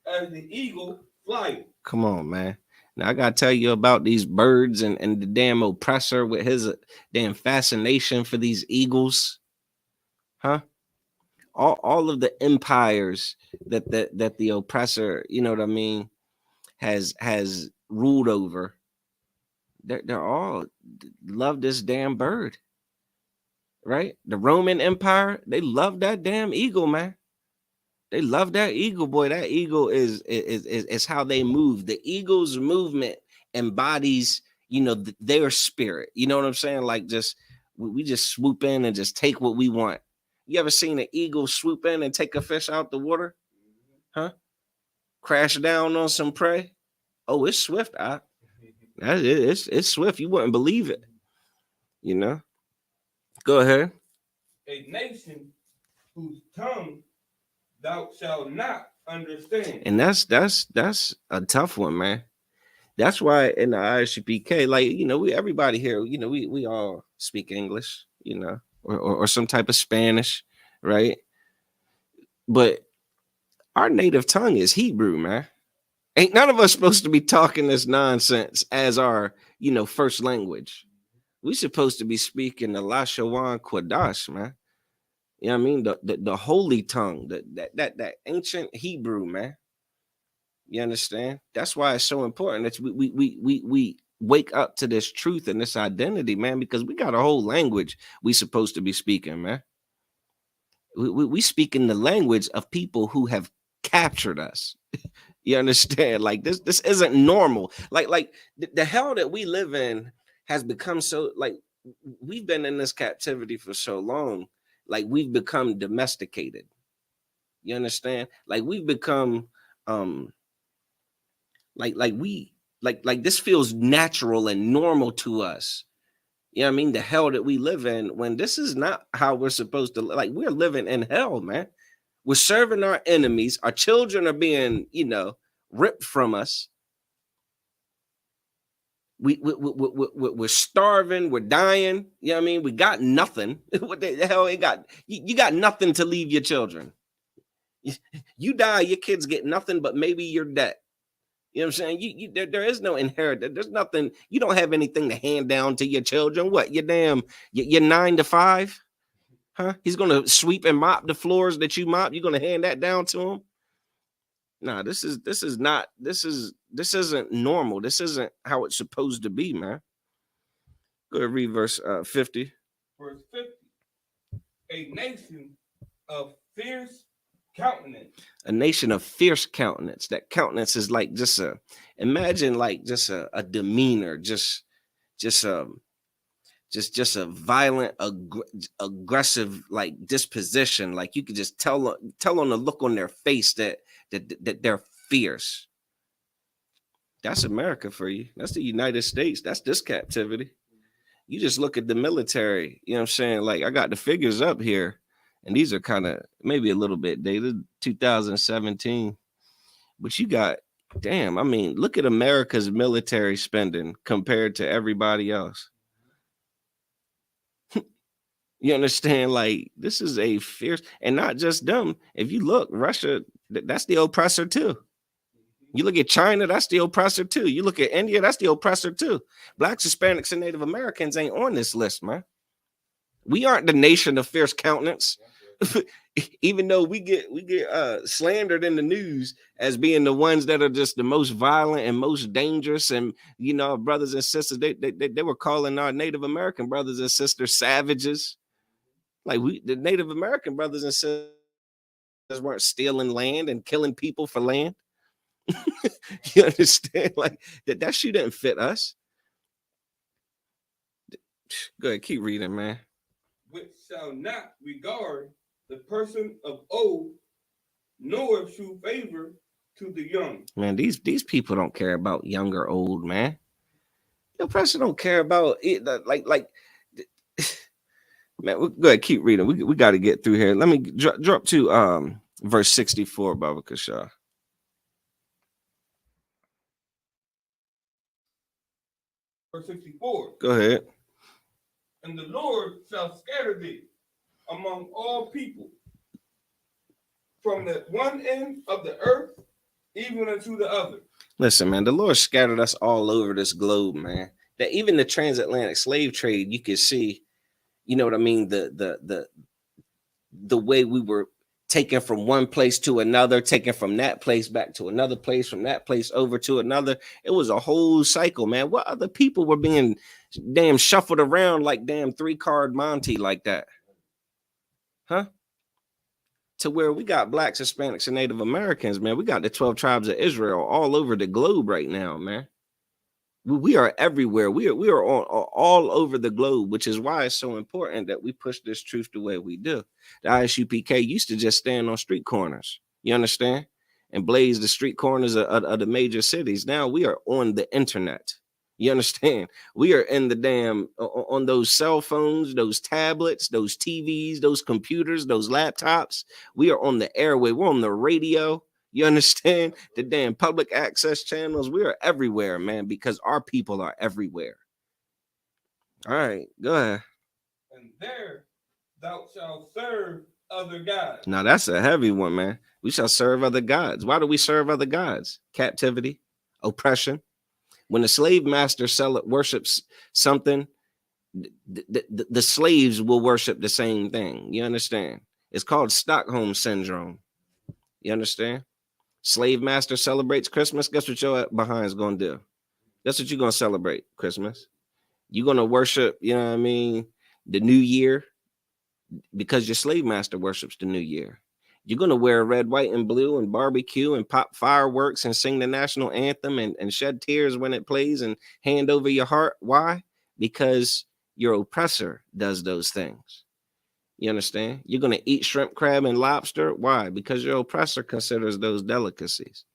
as the eagle flight. Come on, man. Now I gotta tell you about these birds and the damn oppressor with his damn fascination for these eagles. Huh? All of the empires that the oppressor, you know what I mean, has ruled over. They're all love this damn bird. Right? The Roman Empire, they love that damn eagle, man. They love that eagle, boy. That eagle is how they move. The eagle's movement embodies, their spirit. You know what I'm saying? Like we just swoop in and just take what we want. You ever seen an eagle swoop in and take a fish out the water? Huh? Crash down on some prey? Oh, it's swift. It's swift. You wouldn't believe it. Go ahead. A nation whose tongue thou shalt not understand. And that's a tough one, man. That's why in the ISUPK, like, everybody here, we all speak English, or some type of Spanish, right? But our native tongue is Hebrew, man. Ain't none of us supposed to be talking this nonsense as our, first language. We supposed to be speaking the Lashawan Quadash, man. You know what I mean? The holy tongue, that ancient Hebrew, man. You understand? That's why it's so important that we wake up to this truth and this identity, man, because we got a whole language we supposed to be speaking, man. We speak in the language of people who have captured us. You understand? Like this isn't normal. Like the hell that we live in has become so, like, we've been in this captivity for so long. Like we've become domesticated. You understand? Like we've become like this feels natural and normal to us. You know what I mean? The hell that we live in, when this is not how we're supposed to, like, we're living in hell, man. We're serving our enemies. Our children are being, ripped from us. We're starving. We're dying. You know what I mean? We got nothing. What the hell you got? You got nothing to leave your children. You die, your kids get nothing but maybe your debt. You know what I'm saying? There is no inheritance. There's nothing. You don't have anything to hand down to your children. What? Your 9 to 5? Huh? He's gonna sweep and mop the floors that you mop. You're gonna hand that down to him? Nah, this isn't normal. This isn't how it's supposed to be, man. Go ahead, read verse 50. Verse 50. A nation of fierce countenance. A nation of fierce countenance. That countenance is like imagine like just a demeanor, just a violent, aggressive, like, disposition. Like you could just tell on the look on their face that they're fierce. That's America for you. That's the United States. That's this captivity. You just look at the military. You know what I'm saying? Like, I got the figures up here, and these are kind of maybe a little bit dated, 2017. But you got, damn, I mean, look at America's military spending compared to everybody else. You understand? Like, this is a fierce, and not just them. If you look, Russia, that's the oppressor too. You look at China, that's the oppressor too. You look at India, that's the oppressor too. Blacks, Hispanics, and Native Americans ain't on this list, man. We aren't the nation of fierce countenance. Even though we get slandered in the news as being the ones that are just the most violent and most dangerous, and our brothers and sisters, they were calling our Native American brothers and sisters savages. Like the Native American brothers and sisters weren't stealing land and killing people for land. You understand? Like that shit didn't fit us. Go ahead, keep reading, man. Which shall not regard the person of old, nor shew favor to the young. Man, these people don't care about young or old, man. The oppressor don't care about it. Like man, go ahead, keep reading. We got to get through here. Let me drop to verse 64, Baba Kasha. Verse 64. Go ahead. And the Lord shall scatter thee among all people, from the one end of the earth even unto the other. Listen, man, the Lord scattered us all over this globe, man. That even the transatlantic slave trade, you could see, you know what I mean, the way we were taken from one place to another, taken from that place back to another place, from that place over to another. It was a whole cycle, man. What other people were being damn shuffled around like damn 3-card Monty like that? Huh? To where we got blacks, Hispanics, and Native Americans, man. We got the 12 tribes of Israel all over the globe right now, man. We are everywhere. We are all over the globe, which is why it's so important that we push this truth the way we do. The ISUPK used to just stand on street corners, you understand, and blaze the street corners of the major cities. Now we are on the internet. You understand? We are in the damn on those cell phones, those tablets, those TVs, those computers, those laptops. We are on the airway. We're on the radio. You understand? The damn public access channels. We are everywhere, man, because our people are everywhere. All right, go ahead. And there thou shalt serve other gods. Now that's a heavy one, man. We shall serve other gods. Why do we serve other gods? Captivity, oppression. When the slave master worships something, the slaves will worship the same thing. You understand? It's called Stockholm syndrome. You understand? Slave master celebrates Christmas. Guess what your behind's gonna do? That's what you're gonna celebrate Christmas. You're gonna worship, you know what I mean, the new year, because your slave master worships the new year. You're gonna wear red, white, and blue and barbecue and pop fireworks and sing the national anthem and shed tears when it plays and hand over your heart. Why? Because your oppressor does those things. You understand? You're gonna eat shrimp, crab, and lobster. Why? Because your oppressor considers those delicacies.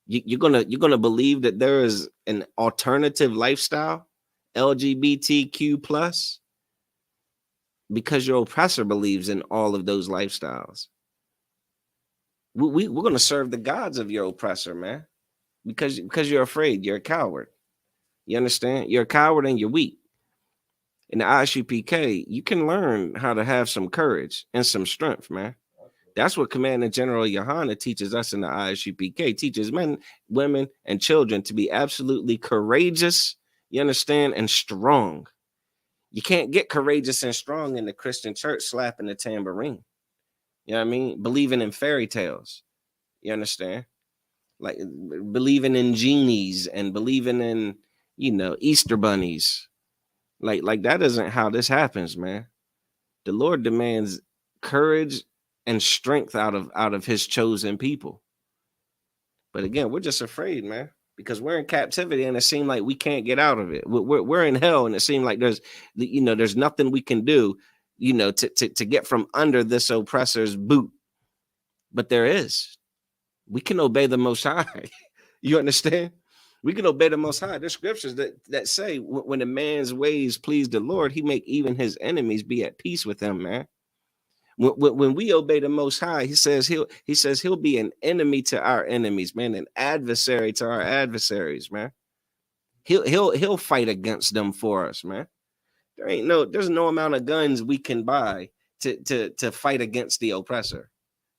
You're gonna believe that there is an alternative lifestyle, LGBTQ plus, because your oppressor believes in all of those lifestyles. We're going to serve the gods of your oppressor, man, because you're afraid. You're a coward. You understand? You're a coward and you're weak. In the ISUPK, you can learn how to have some courage and some strength, man. That's what Commandant General Yohana teaches us in the ISUPK. Teaches men, women, and children to be absolutely courageous, you understand, and strong. You can't get courageous and strong in the Christian church slapping the tambourine. You know what I mean? Believing in fairy tales. You understand? Like believing in genies and believing in, Easter bunnies. Like that isn't how this happens, man. The Lord demands courage and strength out of his chosen people. But again, we're just afraid, man, because we're in captivity and it seems like we can't get out of it. We're in hell and it seems like there's nothing we can do, to get from under this oppressor's boot. But there is. We can obey the Most High. You understand? We can obey the Most High. There's scriptures that say when a man's ways please the Lord, he make even his enemies be at peace with him, man. When we obey the Most High, he says he'll be an enemy to our enemies, man, an adversary to our adversaries, man. He'll fight against them for us, man. There's no amount of guns we can buy to fight against the oppressor.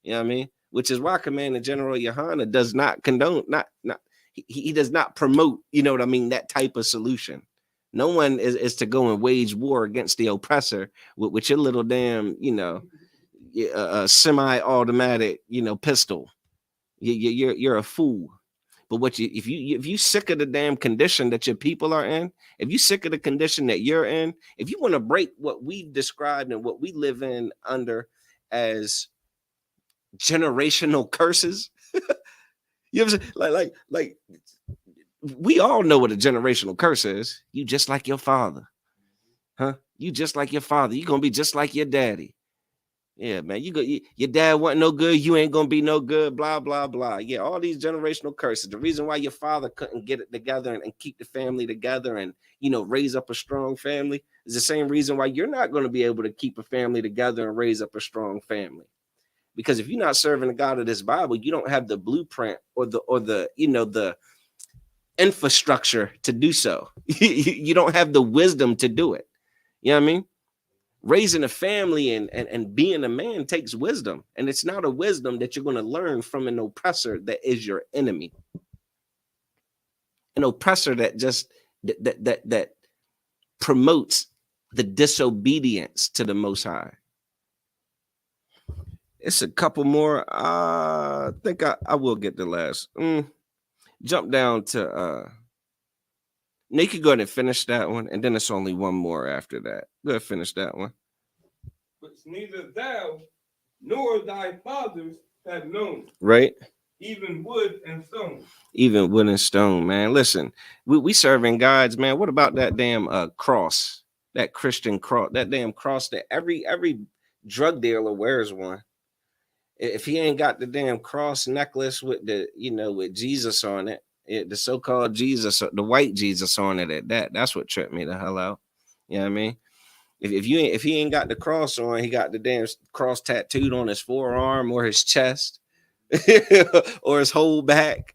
You know what I mean? Which is why Commandant General Yohana does not condone, he does not promote, you know what I mean, that type of solution. No one is to go and wage war against the oppressor with your little damn, a semi-automatic, pistol. You're a fool. But if you sick of the damn condition that your people are in, if you sick of the condition that you're in, if you want to break what we've described and what we live in under as generational curses, you ever like we all know what a generational curse is. You just like your father, huh? You just like your father. You're gonna be just like your daddy. Yeah, man. Your dad wasn't no good. You ain't gonna be no good. Blah blah blah. Yeah, all these generational curses. The reason why your father couldn't get it together and keep the family together and raise up a strong family is the same reason why you're not going to be able to keep a family together and raise up a strong family. Because if you're not serving the God of this Bible, you don't have the blueprint or the infrastructure to do so. You don't have the wisdom to do it. You know what I mean? Raising a family and being a man takes wisdom, and it's not a wisdom that you're going to learn from an oppressor that is your enemy, an oppressor that promotes the disobedience to the Most High. It's a couple more. I think I will get the last. Jump down to you can go ahead and finish that one, and then it's only one more after that. Go ahead, finish that one. Which neither thou nor thy fathers have known. Right. Even wood and stone. Even wood and stone, man. Listen, we serving gods, man. What about that damn cross? That Christian cross, that damn cross that every drug dealer wears one. If he ain't got the damn cross necklace with the, with Jesus on it, the so-called Jesus, the white Jesus on it at that's what tripped me the hell out. You know what I mean? If he ain't got the cross on, he got the damn cross tattooed on his forearm or his chest or his whole back.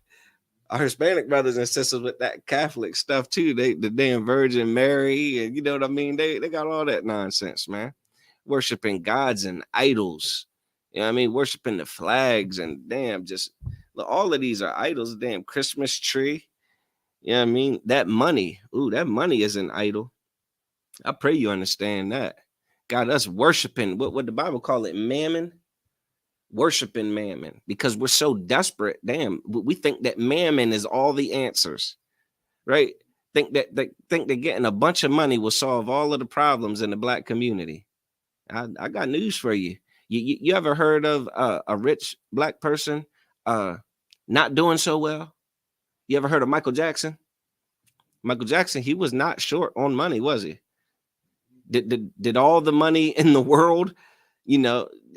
Our Hispanic brothers and sisters with that Catholic stuff too. The damn Virgin Mary, and you know what I mean? They got all that nonsense, man. Worshiping gods and idols. You know what I mean? Worshiping the flags and damn, just look, all of these are idols. Damn Christmas tree. You know what I mean? That money. Ooh, that money is an idol. I pray you understand that. God, us worshiping what the Bible call it, mammon. Worshiping mammon because we're so desperate. Damn, we think that mammon is all the answers, right? Think that getting a bunch of money will solve all of the problems in the black community. I got news for you. You ever heard of a rich black person not doing so well? You ever heard of Michael Jackson? Michael Jackson, he was not short on money, was he? Did all the money in the world,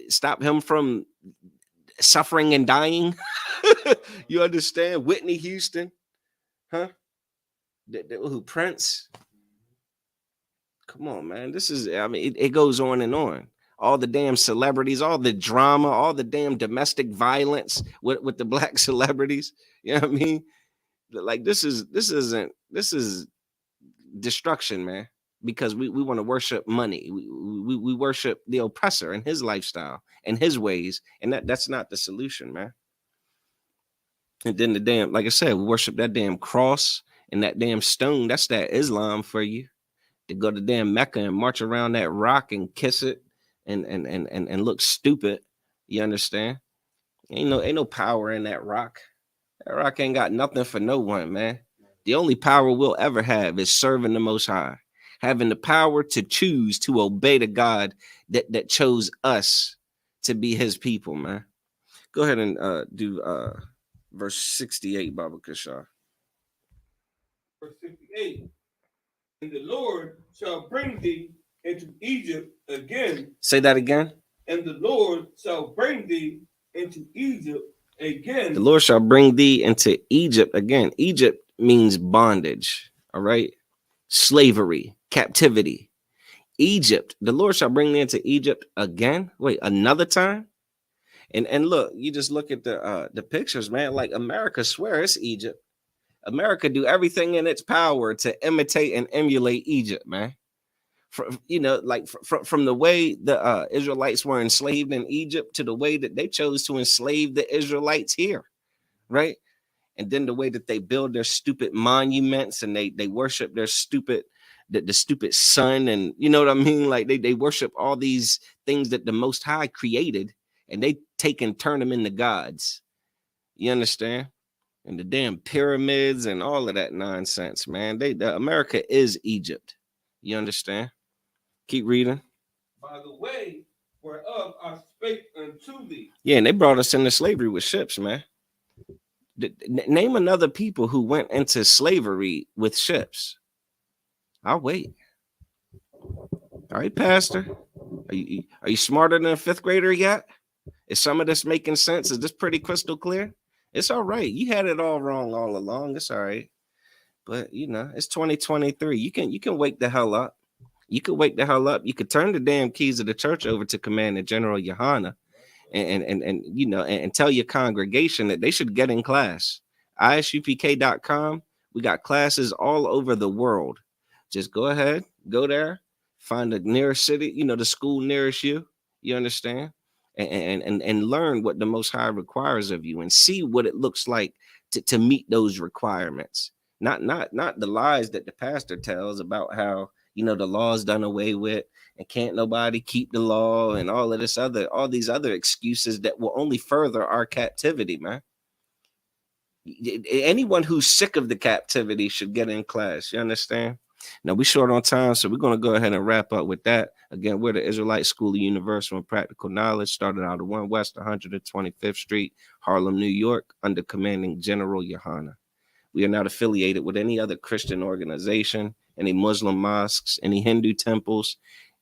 stop him from suffering and dying? You understand? Whitney Houston, huh? Who, Prince? Come on, man. This is, I mean, it goes on and on. All the damn celebrities, all the drama, all the damn domestic violence with the black celebrities. You know what I mean? Like this is destruction, man. Because we want to worship money. We worship the oppressor and his lifestyle and his ways. And that's not the solution, man. And then the damn, like I said, we worship that damn cross and that damn stone. That's that Islam for you. To go to damn Mecca and march around that rock and kiss it and look stupid. You understand? Ain't no power in that rock. That rock ain't got nothing for no one, man. The only power we'll ever have is serving the Most High. Having the power to choose to obey the God that chose us to be his people, man. Go ahead and do verse 68, Baba Kishar. Verse 68. And the Lord shall bring thee into Egypt again. Say that again. And the Lord shall bring thee into Egypt again. The Lord shall bring thee into Egypt again. Egypt means bondage, all right? Slavery, captivity. Egypt, the Lord shall bring thee into Egypt again. Wait, another time? And look, you just look at the pictures, man. Like America swear it's Egypt. America do everything in its power to imitate and emulate Egypt, man. From the way the Israelites were enslaved in Egypt to the way that they chose to enslave the Israelites here, right? And then the way that they build their stupid monuments and they worship their stupid the stupid sun, and you know what I mean? Like they worship all these things that the Most High created, and they take and turn them into gods. You understand? And the damn pyramids and all of that nonsense, man. America is Egypt. You understand? Keep reading. By the way whereof I spake unto thee. Yeah, and they brought us into slavery with ships, man. Name another people who went into slavery with ships. I'll wait. All right, Pastor. Are you smarter than a fifth grader yet? Is some of this making sense? Is this pretty crystal clear? It's all right. You had it all wrong all along. It's all right. But you know, it's 2023. You can wake the hell up. You could wake the hell up. You could turn the damn keys of the church over to Commander General Yohana, and you know, and tell your congregation that they should get in class. ISUPK.com. We got classes all over the world. Just go ahead, go there, find the nearest city, you know, the school nearest you. You understand? And learn what the Most High requires of you, and see what it looks like to meet those requirements. Not the lies that the pastor tells about how, you know, the law is done away with and can't nobody keep the law and all these other excuses that will only further our captivity, man. Anyone who's sick of the captivity should get in class. You understand? Now we're short on time, so we're going to go ahead and wrap up with that. Again, we're the Israelite School of Universal and Practical Knowledge, started out of 1 West 125th Street, Harlem, New York, under Commanding General Yohana. We are not affiliated with any other Christian organization, any Muslim mosques, any Hindu temples,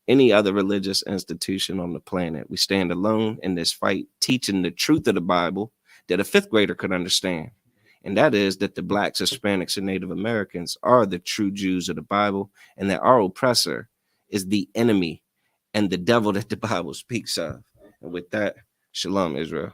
any other religious institution on the planet. We stand alone in this fight, teaching the truth of the Bible that a fifth grader could understand. And that is that the Blacks, Hispanics, and Native Americans are the true Jews of the Bible, and that our oppressor is the enemy and the devil that the Bible speaks of. And with that, shalom, Israel.